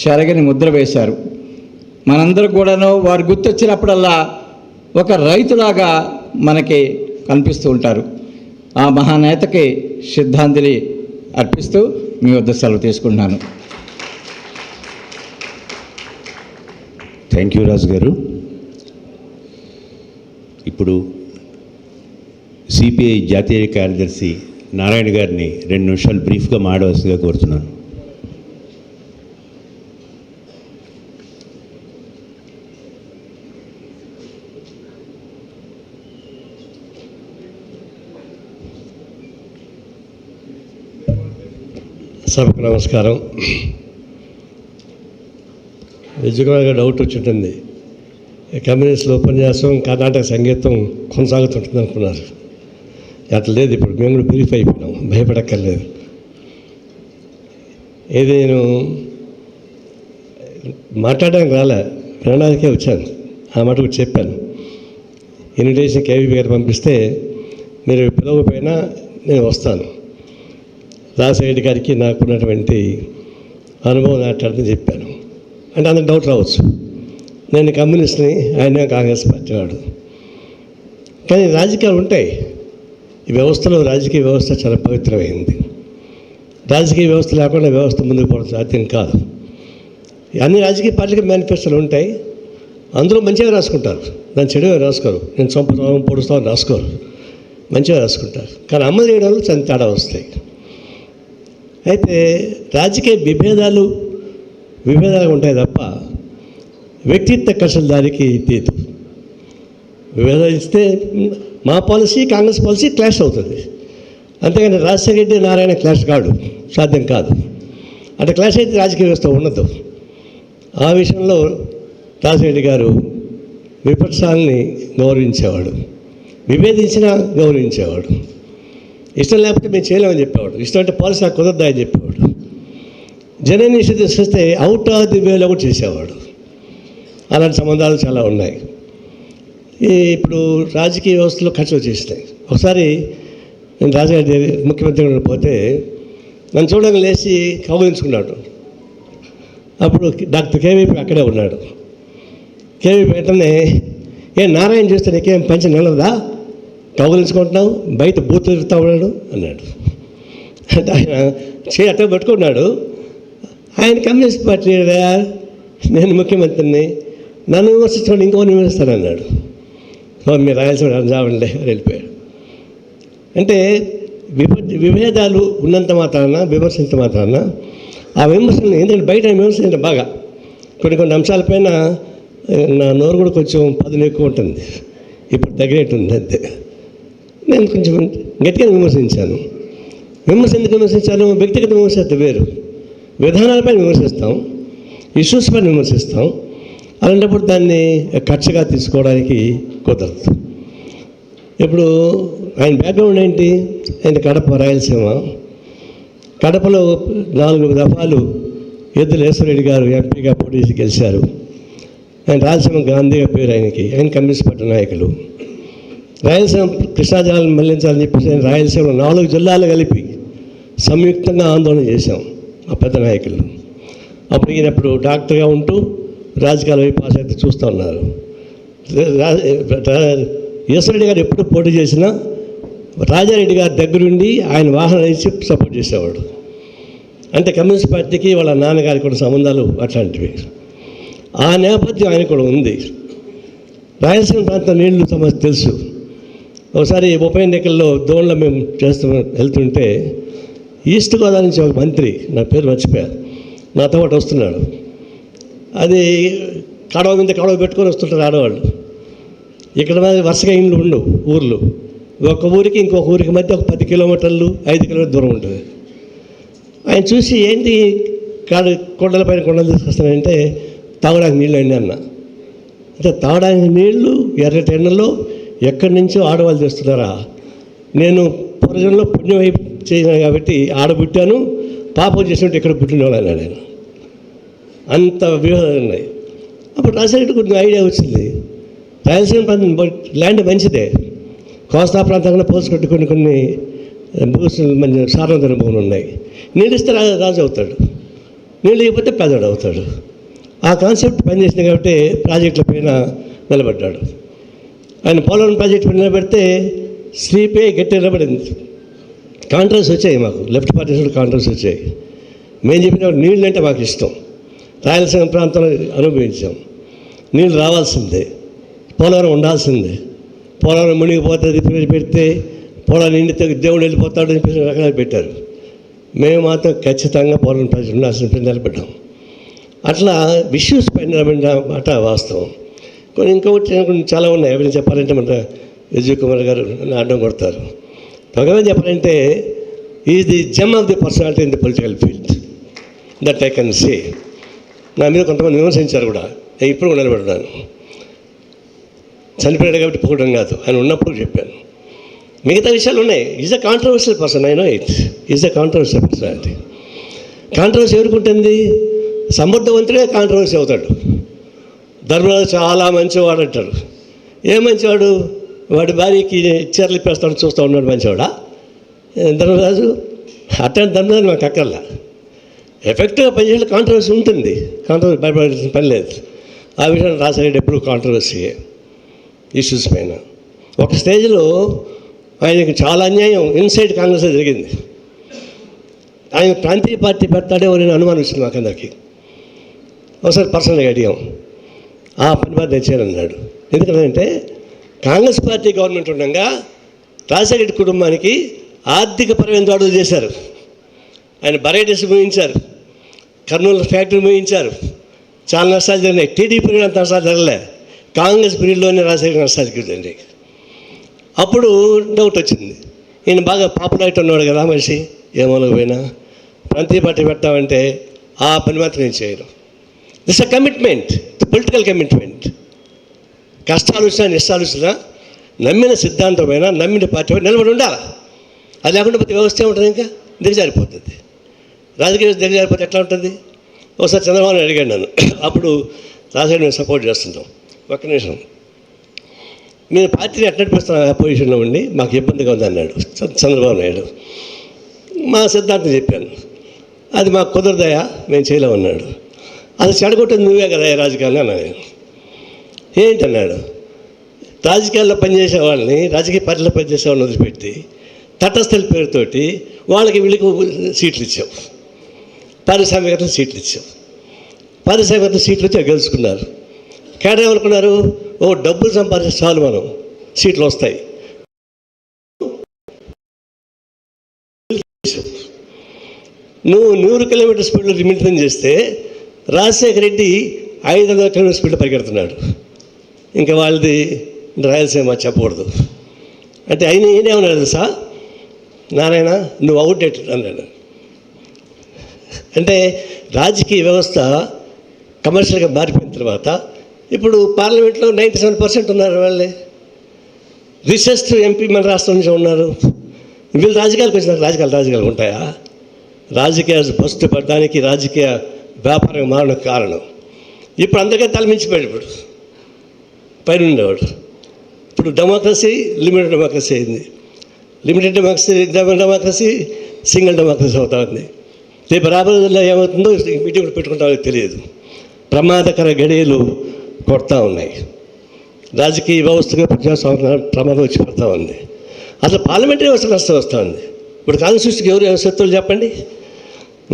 చెరగని ముద్ర వేశారు. మనందరూ కూడాను వారు గుర్తొచ్చినప్పుడల్లా ఒక రైతులాగా మనకి కనిపిస్తూ ఉంటారు. ఆ మహానేతకి శ్రద్ధాంజలి అర్పిస్తూ మీ వద్ద సెలవు తీసుకుంటున్నాను. థ్యాంక్ యూ రాజు గారు. ఇప్పుడు సిపిఐ జాతీయ కార్యదర్శి నారాయణ గారిని 2 నిమిషాలు బ్రీఫ్గా మాట్లాడవలసిందిగా కోరుతున్నాను. సభకు నమస్కారం. నిజంగా డౌట్ వచ్చింటుంది, కమ్యూనిస్టుల ఉపన్యాసం కర్ణాటక సంగీతం కొనసాగుతుంటుంది అనుకున్నారు. అట్లా లేదు, ఇప్పుడు మేము కూడా బ్రీఫ్ అయిపోయినాం, భయపడక్కర్లేదు. ఏది నేను మాట్లాడడానికి రాలే, వినడానికే వచ్చాను. ఆ మటుకు చెప్పాను. ఇన్విటేషన్ కేవీపీ గారు పంపిస్తే మీరు పిలవకపోయినా నేను వస్తాను. రాజశేఖర్ గారికి నాకున్నటువంటి అనుభవం మాట్లాడుతూ చెప్పాను. అంటే అందరికి డౌట్ రావచ్చు, నేను కమ్యూనిస్ట్ని, ఆయన కాంగ్రెస్ పార్టీ వాడు. కానీ రాజకీయాలు ఉంటాయి. ఈ వ్యవస్థలో రాజకీయ వ్యవస్థ చాలా పవిత్రమైంది. రాజకీయ వ్యవస్థ లేకుండా వ్యవస్థ ముందుకు పోవడం సాధ్యం కాదు. అన్ని రాజకీయ పార్టీలకి మేనిఫెస్టోలు ఉంటాయి, అందులో మంచిగా రాసుకుంటారు, దాన్ని చెడుగా రాసుకోరు. నేను చంపుతాను పొడుస్తాను రాసుకోరు, మంచిగా రాసుకుంటారు. కానీ అమలు చేయడంలో చాలా తేడా వస్తాయి. అయితే రాజకీయ విభేదాలు ఉంటాయి తప్ప వ్యక్తిత్వ కక్షల దారికి తీదు. విభేదాలు ఇస్తే మా పాలసీ కాంగ్రెస్ పాలసీ క్లాష్ అవుతుంది. అంతేగాని రాజశేఖర రెడ్డి నారాయణ క్లాష్ కాడు, సాధ్యం కాదు. అంటే క్లాష్ అయితే రాజకీయ వ్యవస్థ ఉండదు. ఆ విషయంలో రాజశేఖర రెడ్డి గారు విపక్షాలని గౌరవించేవాడు, విభేదించినా గౌరవించేవాడు. ఇష్టం లేకపోతే మేము చేయలేమని చెప్పేవాడు, ఇష్టం అంటే పాలసీ నాకు కుదరదా అని చెప్పేవాడు. జన నిషేధిస్తే అవుట్ ఆఫ్ ది వేలో కూడా చేసేవాడు. అలాంటి సంబంధాలు చాలా ఉన్నాయి. ఇప్పుడు రాజకీయ వ్యవస్థలో ఖర్చు వచ్చేసినాయి. ఒకసారి నేను రాజశేఖర ముఖ్యమంత్రి పోతే నన్ను చూడడానికి లేచి కౌగిలించుకున్నాడు. అప్పుడు డాక్టర్ కేవీపీ అక్కడే ఉన్నాడు. కేవీపీ వెంటనే నారాయణ చూస్తే నీకేం పంచి నిలదా, కౌగిలించుకుంటున్నావు, బయట బూత్ తిరుగుతూ ఉన్నాడు అన్నాడు. అంటే ఆయన చేయి అట్ట పట్టుకున్నాడు. ఆయన కమ్యూనిస్ట్ పార్టీ, నేను ముఖ్యమంత్రిని, నన్ను విమర్శించుకోండి ఇంకో విమర్శిస్తాను అన్నాడు. మీరు రాయాల్సిన రావండి వెళ్ళిపోయాడు. అంటే విభేదాలు ఉన్నంత మాత్రాన, విమర్శించే మాత్రాన ఆ విమర్శలు ఏంటంటే బయట విమర్శించండి బాగా కొన్ని అంశాలపైన నా నోరు కూడా కొంచెం పదును ఎక్కువ ఉంటుంది, ఇప్పుడు తగినట్టుంది. అంతే నేను కొంచెం గట్టిగా విమర్శించాను. విమర్శ ఎందుకు విమర్శించాను? వ్యక్తిగత విమర్శ వేరు, విధానాలపైన విమర్శిస్తాం, ఇష్యూస్ పైన విమర్శిస్తాం. అలాంటప్పుడు దాన్ని ఖర్చుగా తీసుకోవడానికి కుదరదు. ఇప్పుడు ఆయన బ్యాక్గ్రౌండ్ ఏంటి? ఆయన కడప, రాయలసీమ. కడపలో 4 దఫాలు ఎద్దుల ఈశ్వరరెడ్డి గారు ఎంపీగా పోటీ చేసి గెలిచారు. ఆయన రాయలసీమ గాంధీగా పేరు ఆయనకి. ఆయన కమ్యూనిస్ట్ పార్టీ నాయకులు. రాయలసీమ కృష్ణా జిల్లాలను మళ్లించాలని చెప్పేసి ఆయన రాయలసీమలో 4 జిల్లాలు కలిపి సంయుక్తంగా ఆందోళన చేశాం ఆ పెద్ద నాయకులు. అప్పుడు ఈయనప్పుడు డాక్టర్గా ఉంటూ రాజకీయాల వైపు ఆసక్తి చూస్తూ ఉన్నారు. ఈశ్వరరెడ్డి గారు ఎప్పుడు పోటీ చేసినా రాజారెడ్డి గారి దగ్గరుండి ఆయన వాహనం వేసి సపోర్ట్ చేసేవాడు. అంటే కమ్యూనిస్ట్ పార్టీకి వాళ్ళ నాన్నగారికి కూడా సంబంధాలు అట్లాంటివి. ఆ నేపథ్యం ఆయన కూడా ఉంది. రాయలసీమ ప్రాంతం నీళ్లు సమస్య తెలుసు. ఒకసారి ఉప ఎన్నికల్లో దోన్లో మేము వెళ్తుంటే ఈస్ట్ గోదావరి నుంచి ఒక మంత్రి, నా పేరు మర్చిపోయారు, నాతో పాటు వస్తున్నాడు. అది కడవ మీద కడవ పెట్టుకొని వస్తుంటారు ఆడవాళ్ళు. ఇక్కడ వరుసగా ఇండ్లు ఉండవు, ఊర్లు. ఒక ఊరికి ఇంకొక ఊరికి మధ్య ఒక 10 కిలోమీటర్లు 5 కిలోమీటర్ల దూరం ఉంటుంది. ఆయన చూసి ఏంటి కొండల పైన కొండలు తీసుకొస్తానంటే తాగడానికి నీళ్ళు అండి అన్న. అంటే తాగడానికి నీళ్లు ఎర్రటి ఎండలో ఎక్కడి నుంచో ఆడవాళ్ళు చేస్తున్నారా? నేను పూర్వజంలో పుణ్యం వైపు చేసినా కాబట్టి ఆడబుట్టాను, పాపం చేసినట్టు ఇక్కడ పుట్టిన వాళ్ళు అన్నాడు ఆయన. అంత వివాదాలు ఉన్నాయి. అప్పుడు రాజశేఖర్ కొంచెం ఐడియా వచ్చింది, రాయలసీమ ప్రాంతం ల్యాండ్ మంచిదే, కోస్తా ప్రాంతంలో పోల్చుకుంటే కొన్ని భూసులు మంచి సార్వత్రిక భూములు ఉన్నాయి. నీళ్ళు ఇస్తే రాజు అవుతాడు, నీళ్ళు ఇవ్వకపోతే పేదవాడు అవుతాడు. ఆ కాన్సెప్ట్ పనిచేసింది కాబట్టి ప్రాజెక్టుల పైన నిలబడ్డాడు. ఆయన పోలవరం ప్రాజెక్టు పైన నిలబెడితే శ్రీపే గట్టి నిలబడింది. కాంట్రాక్ట్స్ వచ్చాయి, మాకు లెఫ్ట్ పార్టీస్ కాంట్రాక్ట్స్ వచ్చాయి. మేము చెప్పిన నీళ్ళు అంటే మాకు ఇష్టం, రాయలసీమ ప్రాంతంలో అనుభవించాం. నీళ్ళు రావాల్సిందే, పోలవరం ఉండాల్సిందే. పోలవరం మునిగిపోతుంది పెడితే పోలవరం నిండితే దేవుడు వెళ్ళిపోతాడు అని చెప్పి రకాలు పెట్టారు. మేము మాత్రం ఖచ్చితంగా పోలవరం ప్రాజెక్టు ఉండాల్సిన నిలబడ్డాం. అట్లా ఇష్యూస్ పైన నిలబడిన మాట వాస్తవం. ఇంకొకటి చాలా ఉన్నాయి. ఎవరైనా చెప్పాలంటే మన విజయ్ కుమార్ గారు అడ్డం కొడతారు. భగవాన్ చెప్పాలంటే is the gem of the personality in the political field, that I can say. నా మీద కొంతమంది విమర్శించారు కూడా, ఇప్పుడు కూడా నిలబడ్డాను. చనిపోయాడు కాబట్టి పోవడం కాదు, ఆయన ఉన్నప్పుడు చెప్పాను. మిగతా విషయాలు ఉన్నాయి. Is a controversial person, I know it. Is a controversial personality. Controversy ఎవరుకుంటుంది? సమర్థవంతుడే కాంట్రవర్సీ అవుతాడు. ధర్మరాజు చాలా మంచివాడు అంటారు. ఏ మంచివాడు? వాడి భార్యకి చీరలు ఇప్పేస్తాడు చూస్తూ ఉన్నాడు మంచివాడా ధర్మరాజు? అట్లాంటి దాని నాకు అక్కర్లా. ఎఫెక్టివ్గా పనిచేసే కాంట్రవర్సీ ఉంటుంది, కాంట్రవర్సీ భయపడాల్సిన పని లేదు. ఆ విషయం రాజశేఖర్ ఎప్పుడు కాంట్రవర్సీ ఇష్యూస్ పైన. ఒక స్టేజ్లో ఆయనకి చాలా అన్యాయం ఇన్సైడ్ కాంగ్రెస్ జరిగింది. ఆయన ప్రాంతీయ పార్టీ పెడతాడేమో నేను అనుమానం ఇస్తుంది నాకు అందరికీ. ఒకసారి పర్సనల్గా అడిగాం, ఆ పని బాధ తెచ్చానన్నాడు. ఎందుకంటే కాంగ్రెస్ పార్టీ గవర్నమెంట్ ఉండగా రాజశేఖర్ కుటుంబానికి ఆర్థిక పరమైన దాడులు చేశారు. ఆయన బరైటీస్ మూయించారు, కర్నూలు ఫ్యాక్టరీ మూయించారు, చాలా నష్టాలు జరిగినాయి. టీడీపీ అంత నష్టాలు జరగలే, కాంగ్రెస్ పీరియడ్లోనే రాజశేఖర్ నష్టాలు జరిగింది. అప్పుడు డౌట్ వచ్చింది, ఈయన బాగా పాపులారిటీ ఉన్నాడు కదా మనిషి, ఏమోలో పోయినా ప్రాంతీయ పార్టీ పెట్టామంటే ఆ పని మాత్రం నేను చేయను. This a commitment, the political commitment. కష్టాలు వచ్చినా నిష్టాలు వచ్చినా నమ్మిన సిద్ధాంతమైనా నమ్మిన పార్టీ నిలబడి ఉండాలి. అది లేకుండా ప్రతి వ్యవస్థ ఉంటుంది, ఇంకా దిగజారిపోతుంది. రాజకీయ దిగజారిపోతే ఎట్లా ఉంటుంది? ఒకసారి చంద్రబాబు అడిగాడు నన్ను, అప్పుడు రాజకీయ మేము సపోర్ట్ చేస్తున్నాం, ఒక్క నిమిషం మీరు పార్టీని ఎట్లా నడిపిస్తున్నారు అపోజిషన్లో ఉండి మాకు ఇబ్బందిగా ఉంది అన్నాడు చంద్రబాబు నాయుడు. మా సిద్ధాంతం చెప్పాను, అది మాకు కుదరదయా, మేము చేయలేమన్నాడు. అది చెడగొట్టేది నువ్వే కదా రాజకీయాన్ని అన్నాను. ఏంటన్నాడు, రాజకీయాల్లో పనిచేసే వాళ్ళని, రాజకీయ పార్టీలో పనిచేసే వాళ్ళని వదిలిపెట్టి తటస్థల పేరుతోటి వాళ్ళకి వీళ్ళకి సీట్లు ఇచ్చాం, పారిశ్రామికతలు సీట్లు ఇచ్చాం. పారిశ్రామికత సీట్లు వచ్చి గెలుచుకున్నారు. కేడర్ ఏమనుకున్నారు, ఓ డబ్బులు సంపాదించే చాలు మనం సీట్లు వస్తాయి. నువ్వు 100 కిలోమీటర్ స్పీడ్లో లిమిటేషన్ చేస్తే రాజశేఖర రెడ్డి 500 కిలోమీటర్ స్పీడ్లో పరిగెడుతున్నాడు. ఇంకా వాళ్ళది రాయలసీమ చెప్పకూడదు అంటే ఆయన ఏమన్నాడు తెలుసా, నారాయణ నువ్వు అవుట్డేటెడ్ అన్నాడు. అంటే రాజకీయ వ్యవస్థ కమర్షియల్గా మారిపోయిన తర్వాత ఇప్పుడు పార్లమెంట్లో 97% ఉన్నారు వాళ్ళే. రిసెస్ట్ ఎంపీ మన రాష్ట్రం నుంచి ఉన్నారు. వీళ్ళు రాజకీయాలకు వచ్చిన రాజకీయాలు ఉంటాయా? రాజకీయ బస్సు పడడానికి రాజకీయ వ్యాపారం మారడం కారణం. ఇప్పుడు అందరికీ తలమించిపోయాడు. ఇప్పుడు పైన ఉండేవాడు. ఇప్పుడు డెమోక్రసీ లిమిటెడ్ డెమోక్రసీ అయింది. లిమిటెడ్ డెమోక్రసీ సింగిల్ డెమోక్రసీ అవుతా ఉంది. రేపు రాబోయేలో ఏమవుతుందో మీటింగ్ పెట్టుకుంటామో తెలియదు. ప్రమాదకర గడియలు కొడతా ఉన్నాయి. రాజకీయ వ్యవస్థగా ప్రజాస్వామ్య ప్రమాదం వచ్చి పడుతూ ఉంది. అసలు పార్లమెంటరీ వ్యవస్థ నష్టం వస్తూ ఉంది. ఇప్పుడు కాన్స్టిట్యూషన్కి ఎవరు శత్రువులు చెప్పండి.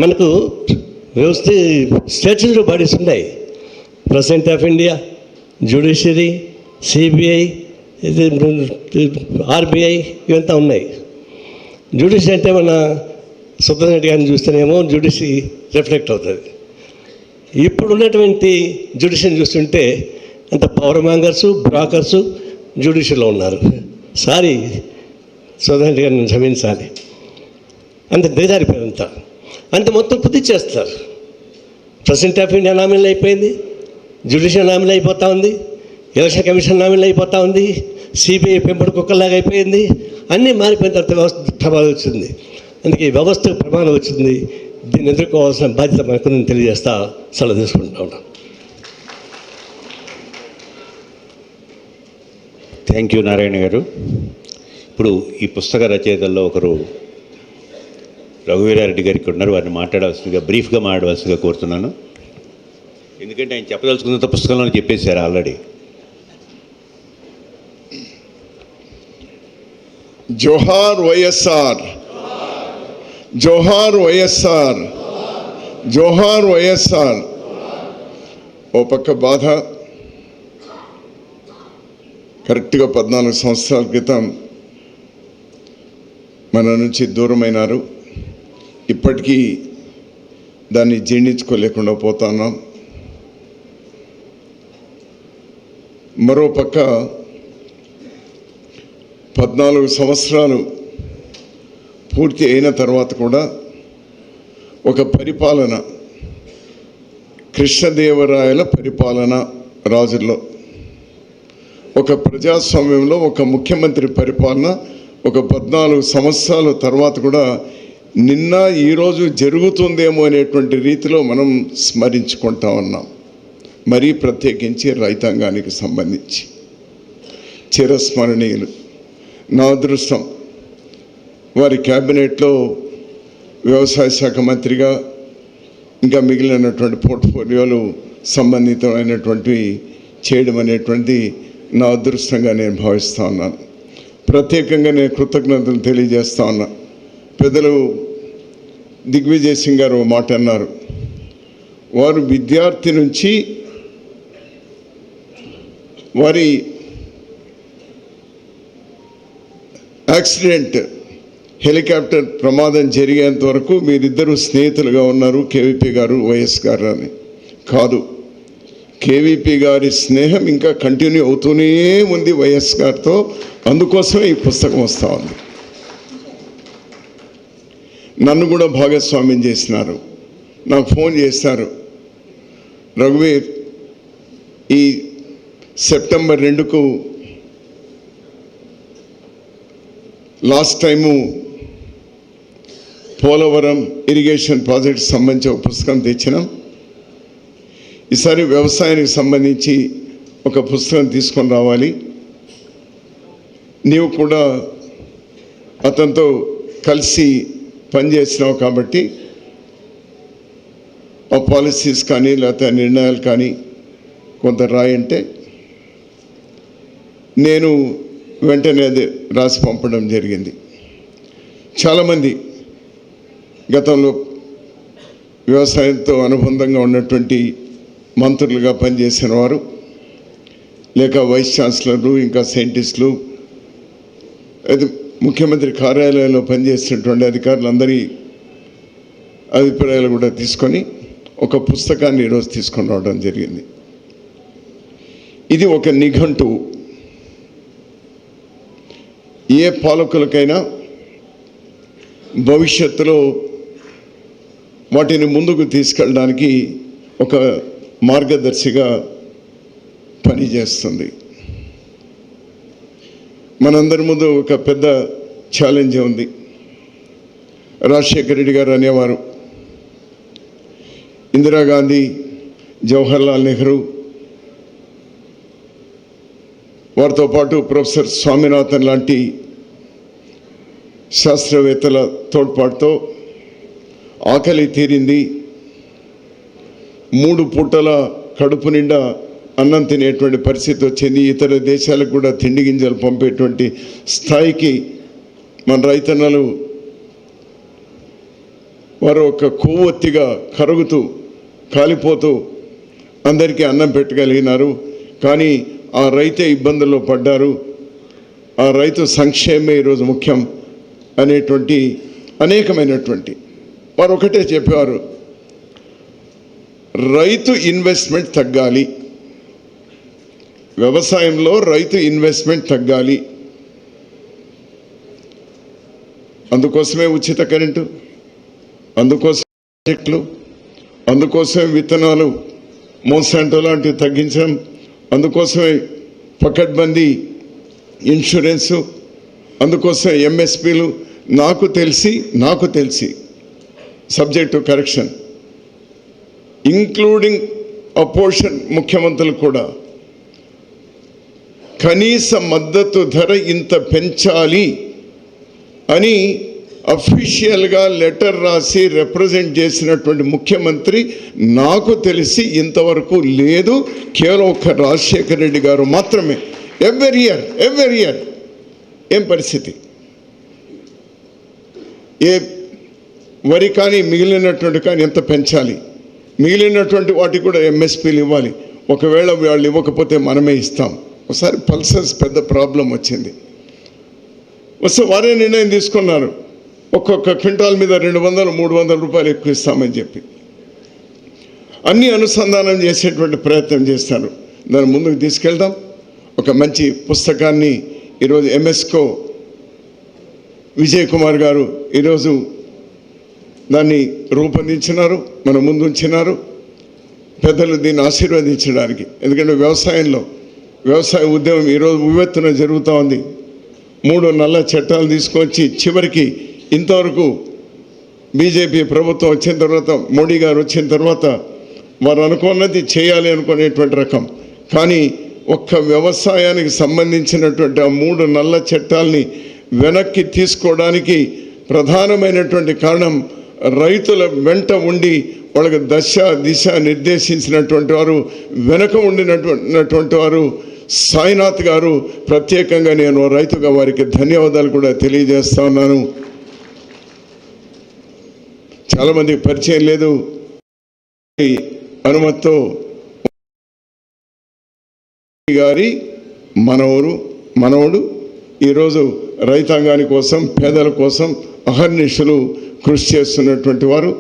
మనకు వ్యవస్థ స్టాట్యూటరీ బాడీస్ ఉన్నాయి. President of India, judiciary, CBI, RBI ఇవంతా ఉన్నాయి. జ్యుడిషియరీ అంటే మన సుప్రీం రెడ్డి గారిని చూస్తేనేమో జ్యుడిషియరీ రిఫ్లెక్ట్ అవుతుంది. ఇప్పుడు ఉన్నటువంటి జ్యుడిషియరీని చూస్తుంటే అంత పవర్ మ్యాంగర్సు, బ్రాకర్సు జ్యుడిషియరీలో ఉన్నారు. సారీ సుప్రీం రెడ్డి గారిని క్షమించాలి, అంత దిగజారిపోయిందంతా. అంత మొత్తం కుదిచ్చేస్తారు. ప్రెసిడెంట్ ఆఫ్ ఇండియా నామినల్ అయిపోయింది, జ్యుడిషియల్ నామినల్ అయిపోతూ ఉంది, ఎలక్షన్ కమిషన్ నామినల్ అయిపోతూ ఉంది, సిబిఐ పెంపుడు కుక్కలాగా అయిపోయింది. అన్నీ మారిపోయిన తర్వాత వ్యవస్థ ప్రమాదం వచ్చింది. అందుకే ఈ వ్యవస్థకు ప్రమాదం వచ్చింది. దీన్ని ఎదుర్కోవాల్సిన బాధ్యత మనకు తెలియజేస్తా సెలవు తీసుకుంటా ఉన్నాం. థ్యాంక్ యూ నారాయణ గారు. ఇప్పుడు ఈ పుస్తక రచయితల్లో ఒకరు రఘువీరారెడ్డి గారికి ఉన్నారు. వారిని మాట్లాడవలసిందిగా బ్రీఫ్గా మాట్లాడవలసిందిగా కోరుతున్నాను. ఎందుకంటే ఆయన చెప్పదలుచుకున్నంత పుస్తకంలో చెప్పేశారు ఆల్రెడీ. జోహార్ వైఎస్ఆర్, జోహార్ వైఎస్ఆర్, జోహార్ వైఎస్ఆర్. ఓ పక్క బాధ, కరెక్ట్గా 14 సంవత్సరాల క్రితం మన నుంచి దూరమైనారు. ఇప్పటికీ దాన్ని జీర్ణించుకోలేకుండా పోతున్నాం. మరోపక్క 14 సంవత్సరాలు పూర్తి అయిన తర్వాత కూడా ఒక పరిపాలన, కృష్ణదేవరాయల పరిపాలన రాజుల్లో, ఒక ప్రజాస్వామ్యంలో ఒక ముఖ్యమంత్రి పరిపాలన ఒక 14 సంవత్సరాల తర్వాత కూడా నిన్న ఈరోజు జరుగుతుందేమో అనేటువంటి రీతిలో మనం స్మరించుకుంటా ఉన్నాం. మరీ ప్రత్యేకించి రైతాంగానికి సంబంధించి చిరస్మరణీయులు. నా అదృష్టం వారి క్యాబినెట్లో వ్యవసాయ శాఖ మంత్రిగా ఇంకా మిగిలినటువంటి పోర్ట్ఫోలియోలు సంబంధితమైనటువంటివి చేయడం అనేటువంటిది నా అదృష్టంగా నేను భావిస్తూ ఉన్నాను. ప్రత్యేకంగా నేను కృతజ్ఞతలు తెలియజేస్తా ఉన్నా. పెద్దలు దిగ్విజయ్ సింగ్ గారు మాట అన్నారు. వారు విద్యార్థి నుంచి వారి యాక్సిడెంట్ హెలికాప్టర్ ప్రమాదం జరిగేంత వరకు మీరిద్దరూ స్నేహితులుగా ఉన్నారు, కేవీపీ గారు వైఎస్ గారు అని. కాదు, కేవీపీ గారి స్నేహం ఇంకా కంటిన్యూ అవుతూనే ఉంది వైఎస్ గారితో. అందుకోసమే ఈ పుస్తకం వస్తూ ఉంది. నన్ను కూడా భాగస్వామ్యం చేసినారు. నాకు ఫోన్ చేశారు, రఘువీర్ ఈ సెప్టెంబర్ 2కు last time Polavaram irrigation project సంబంధించి ఒక పుస్తకం తెచ్చినాం. ఈసారి వ్యవసాయానికి సంబంధించి ఒక పుస్తకం తీసుకొని రావాలి. నీవు కూడా అతనితో కలిసి పనిచేసినావు కాబట్టి ఆ పాలసీస్ కానీ లేకపోతే నిర్ణయాలు కానీ కొంత రాయంటే నేను వెంటనే అది రాసి పంపడం జరిగింది. చాలామంది గతంలో వ్యవసాయంతో అనుబంధంగా ఉన్నటువంటి మంత్రులుగా పనిచేసిన వారు, లేక వైస్ ఛాన్సలర్లు, ఇంకా సైంటిస్టులు, అది ముఖ్యమంత్రి కార్యాలయంలో పనిచేసినటువంటి అధికారులందరి అభిప్రాయాలు కూడా తీసుకొని ఒక పుస్తకాన్ని ఈరోజు తీసుకొని రావడం జరిగింది. ఇది ఒక నిఘంటువు. ఏ పాలకులకైనా భవిష్యత్తులో వాటిని ముందుకు తీసుకెళ్ళడానికి ఒక మార్గదర్శిగా పనిచేస్తుంది. మనందరి ముందు ఒక పెద్ద ఛాలెంజ్ ఉంది. రాజశేఖర రెడ్డి గారు అనేవారు, ఇందిరాగాంధీ, జవహర్లాల్ నెహ్రూ, వారితో పాటు ప్రొఫెసర్ స్వామినాథన్ లాంటి శాస్త్రవేత్తల తోడ్పాటుతో ఆకలి తీరింది, 3 పూటల కడుపు నిండా అన్నం తినేటువంటి పరిస్థితి వచ్చింది, ఇతర దేశాలకు కూడా తిండి గింజలు పంపేటువంటి స్థాయికి మన రైతన్నలు వారు ఒక కొవ్వొత్తిగా కరుగుతూ కాలిపోతూ అందరికీ అన్నం పెట్టగలిగినారు. కానీ ఆ రైతే ఇబ్బందుల్లో పడ్డారు. ఆ రైతు సంక్షేమమే ఈరోజు ముఖ్యం అనేటువంటి అనేకమైనటువంటి వారు ఒకటే చెప్పేవారు, రైతు ఇన్వెస్ట్మెంట్ తగ్గాలి, వ్యవసాయంలో రైతు ఇన్వెస్ట్మెంట్ తగ్గాలి. అందుకోసమే ఉచిత కరెంటు, అందుకోసం ప్రాజెక్టులు, అందుకోసమే విత్తనాలు మోసాంటో లాంటివి తగ్గించడం, అందుకోసమే పకడ్బందీ ఇన్సూరెన్సు, అందుకోసమే ఎంఎస్పీలు. నాకు తెలిసి subject to correction, including opposition ముఖ్యమంత్రులు కూడా కనీస మద్దతు ధర ఇంత పెంచాలి అని అఫీషియల్గా లెటర్ రాసి రిప్రజెంట్ చేసినటువంటి ముఖ్యమంత్రి నాకు తెలిసి ఇంతవరకు లేదు. కేవలం ఒక్క రాజశేఖర రెడ్డి గారు మాత్రమే. ఎవ్రీ ఇయర్ ఏం పరిస్థితి? ఏ వరి కానీ మిగిలినటువంటి కానీ ఎంత పెంచాలి, మిగిలినటువంటి వాటికి కూడా ఎంఎస్పీలు ఇవ్వాలి. ఒకవేళ వాళ్ళు ఇవ్వకపోతే మనమే ఇస్తాం. ఒకసారి పల్సర్స్ పెద్ద ప్రాబ్లం వచ్చింది. వస్తే వారే నిర్ణయం తీసుకున్నారు, ఒక్కొక్క క్వింటాల్ మీద 200-300 రూపాయలు ఎక్కువ ఇస్తామని చెప్పి అన్నీ అనుసంధానం చేసేటువంటి ప్రయత్నం చేస్తారు. దాన్ని ముందుకు తీసుకెళ్దాం. ఒక మంచి పుస్తకాన్ని ఈరోజు ఎంఎస్కో విజయ్ కుమార్ గారు ఈరోజు దాన్ని రూపొందించినారు, మన ముందు ఉంచినారు. పెద్దలు దీన్ని ఆశీర్వదించడానికి, ఎందుకంటే వ్యవసాయ ఉద్యమం ఈరోజు ఉవ్వెత్తున జరుగుతూ ఉంది. 3 నల్ల చట్టాలు తీసుకొచ్చి చివరికి ఇంతవరకు బీజేపీ ప్రభుత్వం వచ్చిన తర్వాత, మోడీ గారు వచ్చిన తర్వాత వారు అనుకున్నది చేయాలి అనుకునేటువంటి రకం. కానీ ఒక్క వ్యవసాయానికి సంబంధించినటువంటి ఆ 3 నల్ల చట్టాలని వెనక్కి తీసుకోవడానికి ప్రధానమైనటువంటి కారణం రైతుల వెంట ఉండి వాళ్ళకి దశ దిశ నిర్దేశించినటువంటి వారు, వెనక ఉండినటువంటి వారు సాయినాథ్ గారు. ప్రత్యేకంగా నేను రైతుగా వారికి ధన్యవాదాలు కూడా తెలియజేస్తా ఉన్నాను. చాలామందికి పరిచయం లేదు. అనుమతితో గారి మనవడు ఈరోజు రైతాంగాని కోసం, పేదల కోసం అహర్నిశలు కృషి చేస్తున్నటువంటి వారు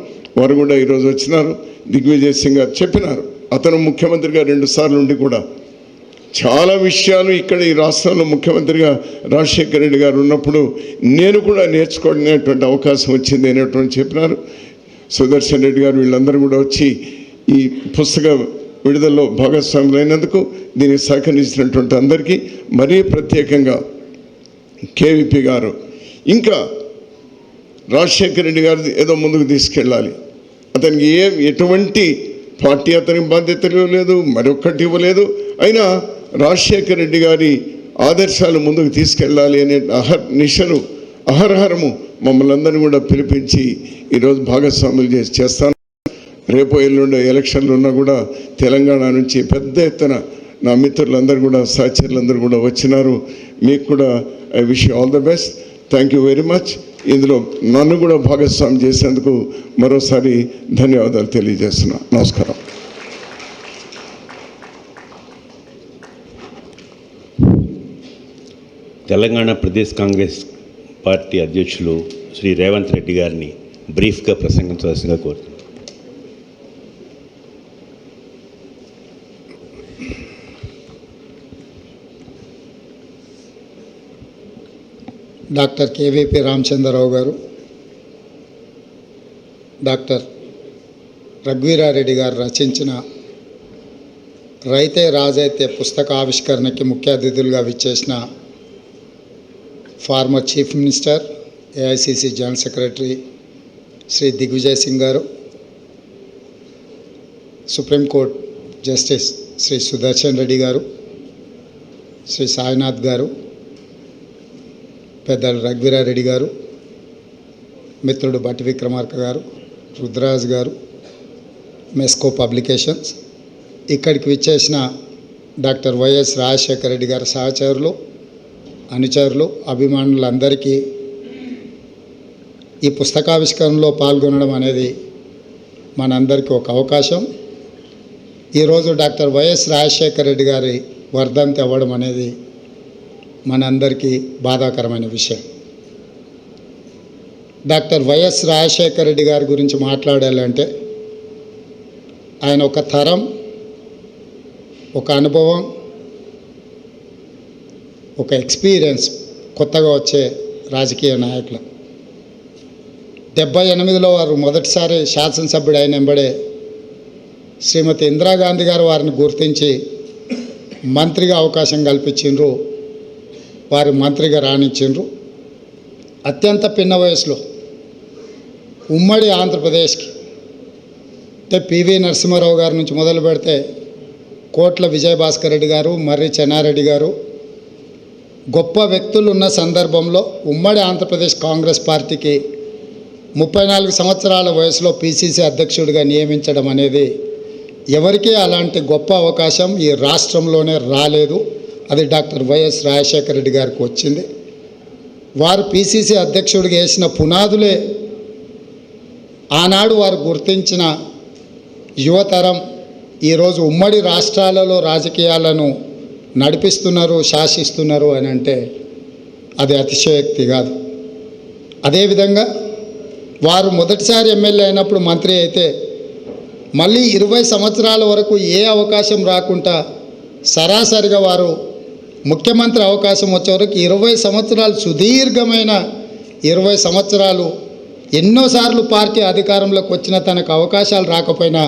కూడా ఈరోజు వచ్చినారు. దిగ్విజయ్ సింగ్ గారు చెప్పినారు, అతను ముఖ్యమంత్రిగా 2 సార్లు ఉండి కూడా చాలా విషయాలు ఇక్కడ ఈ రాష్ట్రంలో ముఖ్యమంత్రిగా రాజశేఖర రెడ్డి గారు ఉన్నప్పుడు నేను కూడా నేర్చుకునేటువంటి అవకాశం వచ్చింది అనేటువంటి చెప్పినారు. సుదర్శన్ రెడ్డి గారు వీళ్ళందరూ కూడా వచ్చి ఈ పుస్తక విడుదలలో భాగస్వాములైనందుకు దీనికి సహకరించినటువంటి అందరికీ మరీ ప్రత్యేకంగా కేవీపీ గారు, ఇంకా రాజశేఖర రెడ్డి గారు ఏదో ముందుకు తీసుకెళ్ళాలి, అతనికి ఎటువంటి పార్టీ అతనికి బాధ్యతలు ఇవ్వలేదు, మరొక్కటి ఇవ్వలేదు. అయినా రాజశేఖర రెడ్డి గారి ఆదర్శాలు ముందుకు తీసుకెళ్ళాలి అనే అహర్హరము మమ్మల్ని అందరినీ కూడా పిలిపించి ఈరోజు భాగస్వాములు చేస్తాను. రేపు ఎల్లుండే ఎలక్షన్లు ఉన్నా కూడా తెలంగాణ నుంచి పెద్ద ఎత్తున నా మిత్రులందరూ కూడా, సహచరులందరూ కూడా వచ్చినారు. మీకు కూడా I wish you all the best. Thank you very much. ఇందులో నన్ను కూడా భాగస్వామి చేసేందుకు మరోసారి ధన్యవాదాలు తెలియజేస్తున్నా. నమస్కారం. తెలంగాణ ప్రదేశ్ కాంగ్రెస్ పార్టీ అధ్యక్షులు శ్రీ రేవంత్ రెడ్డి గారిని బ్రీఫ్గా ప్రసంగించవలసిందిగా కోరుతున్నాను. డాక్టర్ కేవీపీ రామచంద్రరావు గారు, డాక్టర్ రఘువీరారెడ్డి గారు రచించిన రైతే రాజైతే పుస్తక ఆవిష్కరణకి ముఖ్య అతిథులుగా విచ్చేసిన former chief minister, AICC general secretary Shri Digvijay Singh గారు, సుప్రీంకోర్టు జస్టిస్ శ్రీ సుదర్శన్ రెడ్డి గారు, శ్రీ సాయినాథ్ గారు, పెద్దలు రఘువీరారెడ్డి గారు, మిత్రుడు బట్టి విక్రమార్క గారు, రుద్రరాజ్ గారు, మెస్కో పబ్లికేషన్స్, ఇక్కడికి విచ్చేసిన డాక్టర్ వైఎస్ రాజశేఖర రెడ్డి గారి సహచరులు, అనుచరులు, అభిమానులందరికీ ఈ పుస్తకావిష్కరణలో పాల్గొనడం అనేది మనందరికీ ఒక అవకాశం. ఈరోజు డాక్టర్ వైఎస్ రాజశేఖర రెడ్డి గారి వర్ధంతి అవ్వడం అనేది మనందరికీ బాధాకరమైన విషయం. డాక్టర్ వైఎస్ రాజశేఖర రెడ్డి గారి గురించి మాట్లాడాలంటే ఆయన ఒక తరం, ఒక అనుభవం, ఒక ఎక్స్పీరియన్స్ కొత్తగా వచ్చే రాజకీయ నాయకులు. 78లో వారు మొదటిసారి శాసనసభ్యుడు అయిన వెంబడే శ్రీమతి ఇందిరాగాంధీ గారు వారిని గుర్తించి మంత్రిగా అవకాశం కల్పించిండ్రు, వారి మంత్రిగా రాణించిండ్రు. అత్యంత పిన్న వయసులో ఉమ్మడి ఆంధ్రప్రదేశ్కి అంటే పివి నరసింహారావు గారి నుంచి మొదలు పెడితే కోట్ల విజయభాస్కర్ రెడ్డి గారు, మర్రి చెన్నారెడ్డి గారు గొప్ప వ్యక్తులు ఉన్న సందర్భంలో ఉమ్మడి ఆంధ్రప్రదేశ్ కాంగ్రెస్ పార్టీకి 34 సంవత్సరాల వయసులో పిసిసి అధ్యక్షుడిగా నియమించడం అనేది ఎవరికీ అలాంటి గొప్ప అవకాశం ఈ రాష్ట్రంలోనే రాలేదు. అది డాక్టర్ వైఎస్ రాజశేఖర రెడ్డి గారికి వచ్చింది. వారు పిసిసి అధ్యక్షుడిగా వేసిన పునాదులే ఆనాడు వారు గుర్తించిన యువతరం ఈరోజు ఉమ్మడి రాష్ట్రాలలో రాజకీయాలను నడిపిస్తున్నారు, శాసిస్తున్నారు అని అంటే అది అతిశయోక్తి కాదు. అదేవిధంగా వారు మొదటిసారి ఎమ్మెల్యే అయినప్పుడు మంత్రి అయితే మళ్ళీ 20 సంవత్సరాల వరకు ఏ అవకాశం రాకుండా సరాసరిగా వారు ముఖ్యమంత్రి అవకాశం వచ్చే వరకు 20 సంవత్సరాలు సుదీర్ఘమైన 20 సంవత్సరాలు ఎన్నోసార్లు పార్టీ అధికారంలోకి వచ్చిన తనకు అవకాశాలు రాకపోయినా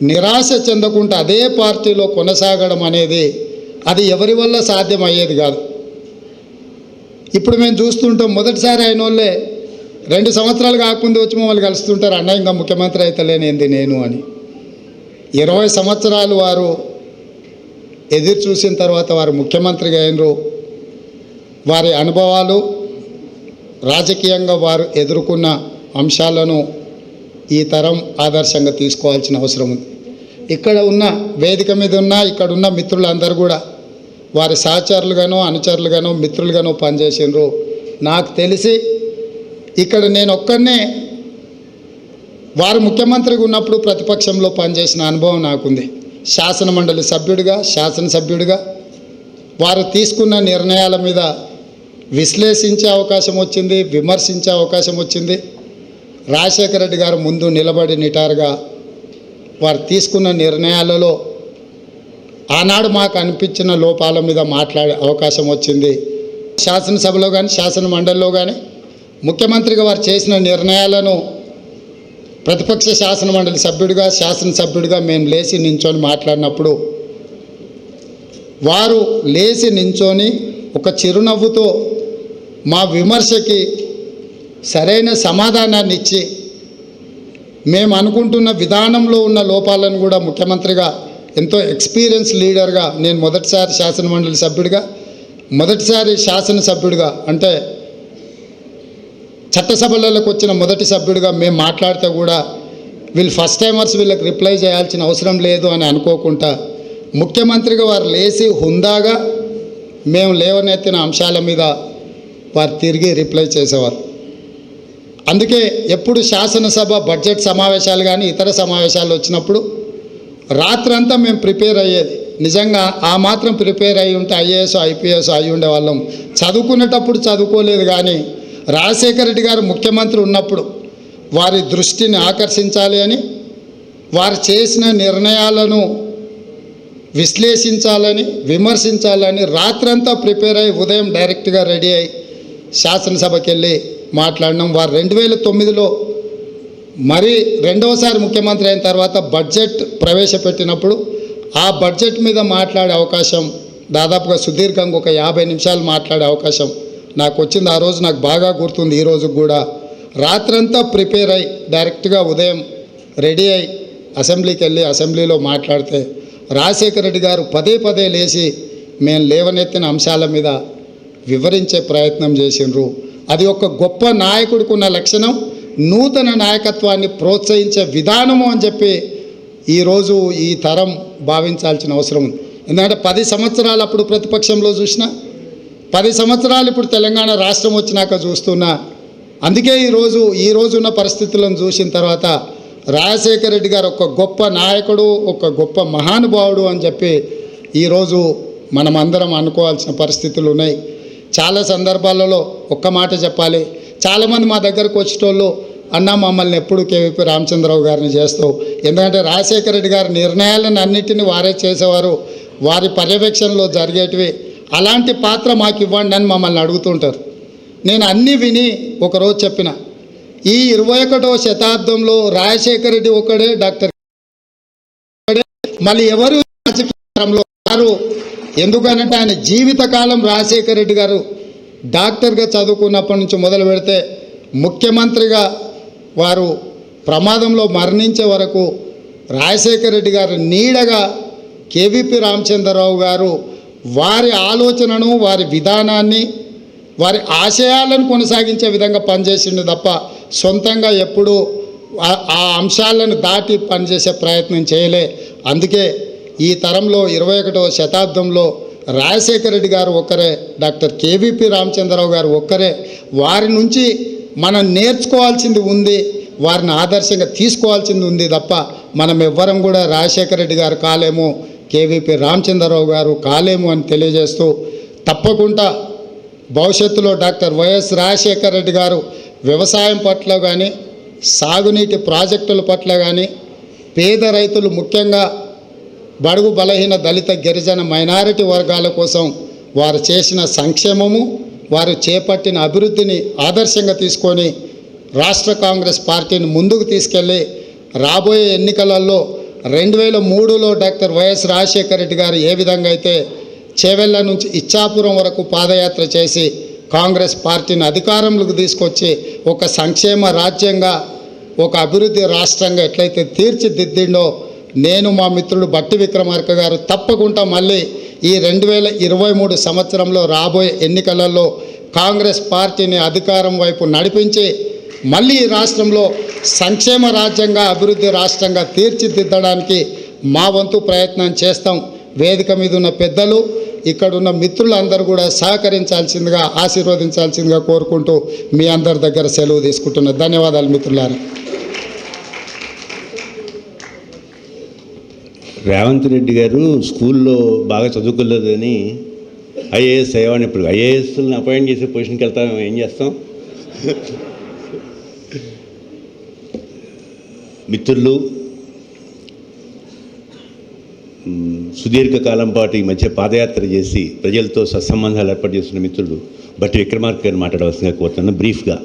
నిరాశ చెందకుండా అదే పార్టీలో కొనసాగడం అనేది అది ఎవరి వల్ల సాధ్యమయ్యేది కాదు. ఇప్పుడు మేము చూస్తుంటాం, మొదటిసారి అయిన వాళ్ళే 2 సంవత్సరాలు కాకముందు వచ్చి మమ్మల్ని కలుస్తుంటారు, అన్న ఇంకా ముఖ్యమంత్రి అయితలేనేంది నేను అని. 20 సంవత్సరాలు వారు ఎదురు చూసిన తర్వాత వారు ముఖ్యమంత్రిగా అయినరు. వారి అనుభవాలు, రాజకీయంగా వారు ఎదుర్కొన్న అంశాలను ఈ తరం ఆదర్శంగా తీసుకోవాల్సిన అవసరం ఉంది. ఇక్కడ ఉన్న వేదిక మీద ఉన్న ఇక్కడ ఉన్న మిత్రులందరూ కూడా వారి సహచరులుగానో అనుచరులుగానో మిత్రులుగానో పనిచేసినారు. నాకు తెలిసి ఇక్కడ నేను ఒక్కనే వారు ముఖ్యమంత్రిగా ఉన్నప్పుడు ప్రతిపక్షంలో పనిచేసిన అనుభవం నాకుంది. శాసనమండలి సభ్యుడిగా, శాసనసభ్యుడిగా వారు తీసుకున్న నిర్ణయాల మీద విశ్లేషించే అవకాశం వచ్చింది, విమర్శించే అవకాశం వచ్చింది. రాజశేఖర రెడ్డి గారు ముందు నిలబడి నిటారుగా వారు తీసుకున్న నిర్ణయాలలో ఆనాడు మాకు అనిపించిన లోపాల మీద మాట్లాడే అవకాశం వచ్చింది. శాసనసభలో కానీ శాసన మండలిలో కానీ ముఖ్యమంత్రిగా వారు చేసిన నిర్ణయాలను ప్రతిపక్ష శాసన మండలి సభ్యుడిగా శాసనసభ్యుడిగా మేము లేచి నించొని మాట్లాడినప్పుడు వారు లేచి నించొని ఒక చిరునవ్వుతో మా విమర్శకి సరైన సమాధానాన్ని ఇచ్చి మేము అనుకుంటున్న విధానంలో ఉన్న లోపాలను కూడా ముఖ్యమంత్రిగా ఎంతో ఎక్స్పీరియన్స్ లీడర్గా నేను మొదటిసారి శాసనమండలి సభ్యుడిగా మొదటిసారి శాసనసభ్యుడిగా అంటే చట్టసభలకు వచ్చిన మొదటి సభ్యుడిగా మేము మాట్లాడితే కూడా వీళ్ళు ఫస్ట్ టైమర్స్ వీళ్ళకి రిప్లై చేయాల్సిన అవసరం లేదు అని అనుకోకుండా ముఖ్యమంత్రిగా వారు లేచి హుందాగా మేము లేవనెత్తిన అంశాల మీద వారు తిరిగి రిప్లై చేసేవారు. అందుకే ఎప్పుడు శాసనసభ బడ్జెట్ సమావేశాలు కానీ ఇతర సమావేశాలు వచ్చినప్పుడు రాత్రంతా మేము ప్రిపేర్ అయ్యేది. నిజంగా ఆ మాత్రం ప్రిపేర్ అయ్యి ఉంటే ఐఏఎస్ ఐపీఎస్ అయి ఉండేవాళ్ళం. చదువుకునేటప్పుడు చదువుకోలేదు కానీ రాజశేఖర రెడ్డి గారు ముఖ్యమంత్రి ఉన్నప్పుడు వారి దృష్టిని ఆకర్షించాలి అని వారు చేసిన నిర్ణయాలను విశ్లేషించాలని విమర్శించాలని రాత్రంతా ప్రిపేర్ అయ్యి ఉదయం డైరెక్ట్గా రెడీ అయ్యి శాసనసభకి వెళ్ళి మాట్లాడినాం. వారు 2009లో మరీ రెండవసారి ముఖ్యమంత్రి అయిన తర్వాత బడ్జెట్ ప్రవేశపెట్టినప్పుడు ఆ బడ్జెట్ మీద మాట్లాడే అవకాశం దాదాపుగా సుదీర్ఘంగా ఒక 50 నిమిషాలు మాట్లాడే అవకాశం నాకు వచ్చింది. ఆ రోజు నాకు బాగా గుర్తుంది. ఈ రోజు కూడా రాత్రంతా ప్రిపేర్ అయ్యి డైరెక్ట్గా ఉదయం రెడీ అయ్యి అసెంబ్లీకి వెళ్ళి అసెంబ్లీలో మాట్లాడితే రాజశేఖర రెడ్డి గారు పదే పదే లేచి మేము లేవనెత్తిన అంశాల మీద వివరించే ప్రయత్నం చేసినారు. అది ఒక గొప్ప నాయకుడికి ఉన్న లక్షణం, నూతన నాయకత్వాన్ని ప్రోత్సహించే విధానము అని చెప్పి ఈరోజు ఈ తరం భావించాల్సిన అవసరం ఉంది. ఎందుకంటే 10 సంవత్సరాలు అప్పుడు ప్రతిపక్షంలో చూసిన 10 సంవత్సరాలు ఇప్పుడు తెలంగాణ రాష్ట్రం వచ్చినాక చూస్తున్నా. అందుకే ఈ రోజున్న పరిస్థితులను చూసిన తర్వాత రాజశేఖర రెడ్డి గారు ఒక గొప్ప నాయకుడు, ఒక గొప్ప మహానుభావుడు అని చెప్పి ఈరోజు మనం అందరం అనుకోవాల్సిన పరిస్థితులు ఉన్నాయి. చాలా సందర్భాలలో ఒక్క మాట చెప్పాలి, చాలామంది మా దగ్గరకు వచ్చేటోళ్ళు అన్న మమ్మల్ని ఎప్పుడు కేవీపీ రామచంద్రరావు గారిని చేస్తావు, ఎందుకంటే రాజశేఖర రెడ్డి గారి నిర్ణయాలను అన్నింటినీ వారే చేసేవారు, వారి పర్యవేక్షణలో జరిగేటివి, అలాంటి పాత్ర మాకు ఇవ్వండి అని మమ్మల్ని అడుగుతుంటారు. నేను అన్నీ విని ఒకరోజు చెప్పిన, ఈ 21వ శతాబ్దంలో రాజశేఖర రెడ్డి ఒకడే, డాక్టర్ మళ్ళీ ఎవరు రాజకీయంలో వారు, ఎందుకనంటే ఆయన జీవితకాలం రాజశేఖర రెడ్డి గారు డాక్టర్గా చదువుకున్నప్పటి నుంచి మొదలు పెడితే ముఖ్యమంత్రిగా వారు ప్రమాదంలో మరణించే వరకు రాజశేఖర రెడ్డి గారు నీడగా కేవీపీ రామచంద్రరావు గారు వారి ఆలోచనను, వారి విధానాన్ని, వారి ఆశయాలను కొనసాగించే విధంగా పనిచేసిండు తప్ప సొంతంగా ఎప్పుడూ ఆ అంశాలను దాటి పనిచేసే ప్రయత్నం చేయలే. అందుకే ఈ తరంలో 21వ శతాబ్దంలో రాజశేఖర రెడ్డి గారు ఒక్కరే, డాక్టర్ కేవీపీ రామచంద్రరావు గారు ఒక్కరే. వారి నుంచి మనం నేర్చుకోవాల్సింది ఉంది, వారిని ఆదర్శంగా తీసుకోవాల్సింది ఉంది తప్ప మనం ఎవ్వరం కూడా రాజశేఖర రెడ్డి గారు కాలేము, కేవీపీ రామచంద్రరావు గారు కాలేము అని తెలియజేస్తూ, తప్పకుండా భవిష్యత్తులో డాక్టర్ వైఎస్ రాజశేఖర రెడ్డి గారు వ్యవసాయం పట్ల కానీ, సాగునీటి ప్రాజెక్టుల పట్ల కానీ, పేద రైతులు ముఖ్యంగా బడుగు బలహీన దళిత గిరిజన మైనారిటీ వర్గాల కోసం వారు చేసిన సంక్షేమము, వారు చేపట్టిన అభివృద్ధిని ఆదర్శంగా తీసుకొని రాష్ట్ర కాంగ్రెస్ పార్టీని ముందుకు తీసుకెళ్ళి రాబోయే ఎన్నికలలో 2003లో డాక్టర్ వైఎస్ రాజశేఖర రెడ్డి గారు ఏ విధంగా అయితే చేవెళ్ళ నుంచి ఇచ్చాపురం వరకు పాదయాత్ర చేసి కాంగ్రెస్ పార్టీని అధికారంలోకి తీసుకొచ్చి ఒక సంక్షేమ రాజ్యంగా, ఒక అభివృద్ధి రాష్ట్రంగా ఎట్లయితే తీర్చిదిద్దిండో, నేను మా మిత్రుడు బట్టి విక్రమార్క గారు తప్పకుండా మళ్ళీ ఈ 2023 సంవత్సరంలో రాబోయే ఎన్నికలలో కాంగ్రెస్ పార్టీని అధికారం వైపు నడిపించి మళ్ళీ ఈ రాష్ట్రంలో సంక్షేమ రాజ్యంగా, అభివృద్ధి రాష్ట్రంగా తీర్చిదిద్దడానికి మా వంతు ప్రయత్నం చేస్తాం. వేదిక మీద ఉన్న పెద్దలు, ఇక్కడున్న మిత్రులందరూ కూడా సహకరించాల్సిందిగా, ఆశీర్వదించాల్సిందిగా కోరుకుంటూ మీ అందరి దగ్గర సెలవు తీసుకుంటున్నా. ధన్యవాదాలు మిత్రులారా. రేవంత్ రెడ్డి గారు స్కూల్లో బాగా చదువుకోలేదని ఐఏఎస్ అయ్యేవాడిని. ఇప్పుడు ఐఏఎస్ని అపాయింట్ చేసే పొజిషన్కి వెళ్తాం, ఏం చేస్తాం? మిత్రులు, సుదీర్ఘకాలం పాటు ఈ మధ్య పాదయాత్ర చేసి ప్రజలతో సత్సంబంధాలు ఏర్పాటు చేస్తున్న మిత్రులు బట్టి విక్రమార్క గారిని మాట్లాడవలసిందిగా కోరుతున్నాను బ్రీఫ్గా.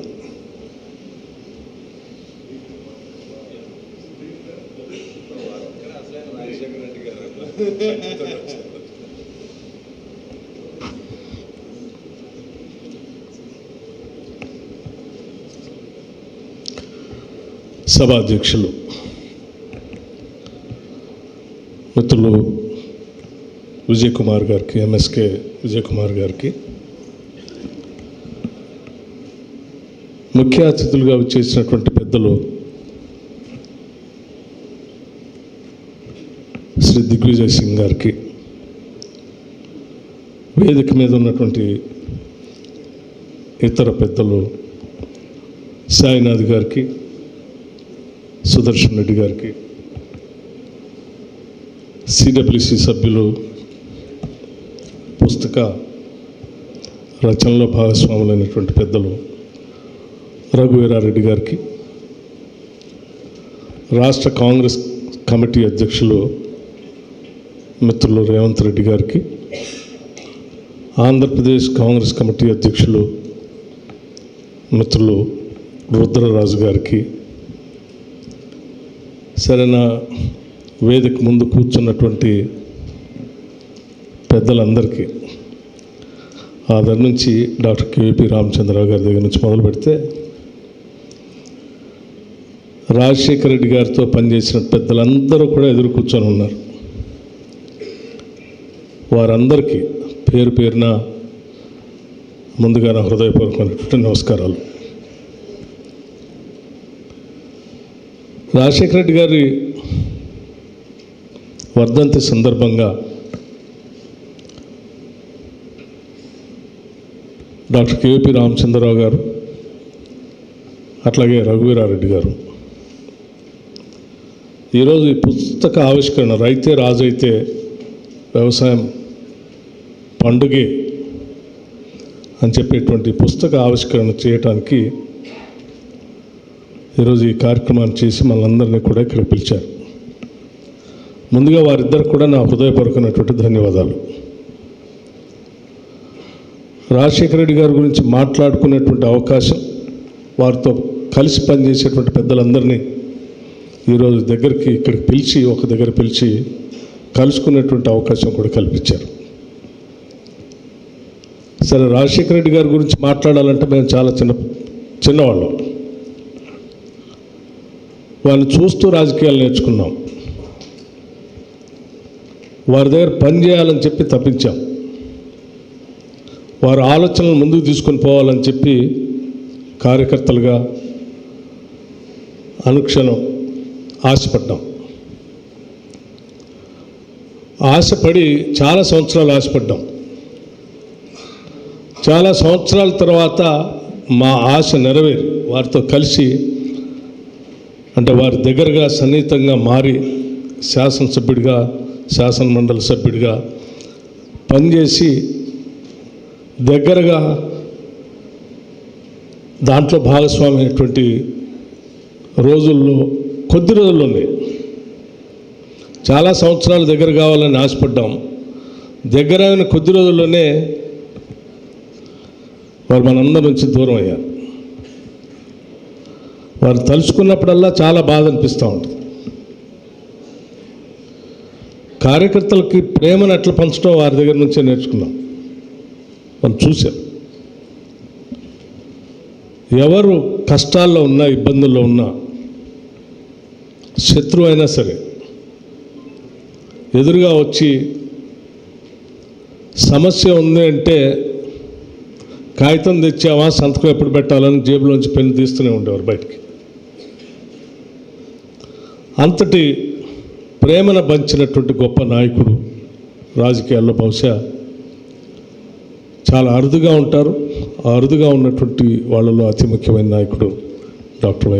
సభాధ్యక్షులు, మిత్రులు విజయ్ కుమార్ గారికి, ఎంఎస్కే విజయ్ కుమార్ గారికి, ముఖ్య అతిథులుగా వచ్చేసినటువంటి పెద్దలు శ్రీ దిగ్విజయ్ సింగ్ గారికి, వేదిక మీద ఉన్నటువంటి ఇతర పెద్దలు సాయినాథ్ గారికి, సుదర్శన్ రెడ్డి గారికి, సిడబ్ల్యూసి సభ్యులు, పుస్తక రచనలో భాగస్వాములైనటువంటి పెద్దలు రఘువీరారెడ్డి గారికి, రాష్ట్ర కాంగ్రెస్ కమిటీ అధ్యక్షులు మిత్రులు రేవంత్ రెడ్డి గారికి, ఆంధ్రప్రదేశ్ కాంగ్రెస్ కమిటీ అధ్యక్షులు మిత్రులు రుద్రరాజు గారికి, సరైన వేదిక ముందు కూర్చున్నటువంటి పెద్దలందరికీ, ఆధార్ నుంచి డాక్టర్ కేవీపీ రామచంద్రరావు గారి దగ్గర నుంచి మొదలు పెడితే రాజశేఖర రెడ్డి గారితో పనిచేసిన పెద్దలందరూ కూడా ఎదురు కూర్చొని ఉన్నారు. వారందరికీ పేరు పేరున ముందుగా నా హృదయపూర్వకమైనటువంటి నమస్కారాలు. రాజశేఖర రెడ్డి గారి వర్ధంతి సందర్భంగా డాక్టర్ కేవీపీ రామచంద్రరావు గారు, అట్లాగే రఘువీరారెడ్డి గారు ఈరోజు ఈ పుస్తక ఆవిష్కరణ, రైతే రాజైతే వ్యవసాయం పండుగే అని చెప్పేటువంటి పుస్తక ఆవిష్కరణ చేయటానికి ఈరోజు ఈ కార్యక్రమాన్ని చేసి మనందరినీ కూడా ఇక్కడ పిలిచారు. ముందుగా వారిద్దరికి కూడా నా హృదయపూర్వకమైనటువంటి ధన్యవాదాలు. రాజశేఖర రెడ్డి గారి గురించి మాట్లాడుకునేటువంటి అవకాశం, వారితో కలిసి పనిచేసేటువంటి పెద్దలందరినీ ఈరోజు దగ్గరికి ఇక్కడికి పిలిచి, ఒక దగ్గర పిలిచి కలుసుకునేటువంటి అవకాశం కూడా కల్పించారు. సరే, రాజశేఖర రెడ్డి గారి గురించి మాట్లాడాలంటే మేము చాలా చిన్నవాళ్ళం. వాళ్ళని చూస్తూ రాజకీయాలు నేర్చుకున్నాం. వారి దగ్గర పని చేయాలని చెప్పి తప్పించాం. వారి ఆలోచనలు ముందుకు తీసుకొని పోవాలని చెప్పి కార్యకర్తలుగా అనుక్షణం ఆశపడ్డాం. ఆశపడి చాలా సంవత్సరాలు ఆశపడ్డాం. చాలా సంవత్సరాల తర్వాత మా ఆశ నెరవేరి వారితో కలిసి, అంటే వారి దగ్గరగా సన్నిహితంగా మారి శాసనసభ్యుడిగా, శాసన మండలి సభ్యుడిగా పనిచేసి దగ్గరగా దాంట్లో భాగస్వామి అయినటువంటి రోజుల్లో, కొద్ది రోజుల్లోనే చాలా సంవత్సరాలు దగ్గర కావాలని ఆశపడ్డాం. దగ్గర అయిన కొద్ది రోజుల్లోనే వారు మనందరి నుంచి దూరం అయ్యారు. వారు తలుచుకున్నప్పుడల్లా చాలా బాధ అనిపిస్తూ ఉంటుంది. కార్యకర్తలకి ప్రేమను ఎట్లా పంచడం వారి దగ్గర నుంచే నేర్చుకున్నాం. మనం చూసాం, ఎవరు కష్టాల్లో ఉన్నా, ఇబ్బందుల్లో ఉన్నా, శత్రువు అయినా సరే ఎదురుగా వచ్చి సమస్య ఉంది అంటే కాగితం తెచ్చావా, సంతకం ఎప్పుడు పెట్టాలని జేబులోంచి పెన్ను తీస్తూనే ఉండేవారు బయటికి. అంతటి ప్రేమను పంచినటువంటి గొప్ప నాయకుడు రాజకీయాల్లో బహుశా చాలా అరుదుగా ఉంటారు. ఆ అరుదుగా ఉన్నటువంటి వాళ్ళలో అతి ముఖ్యమైన నాయకుడు డాక్టర్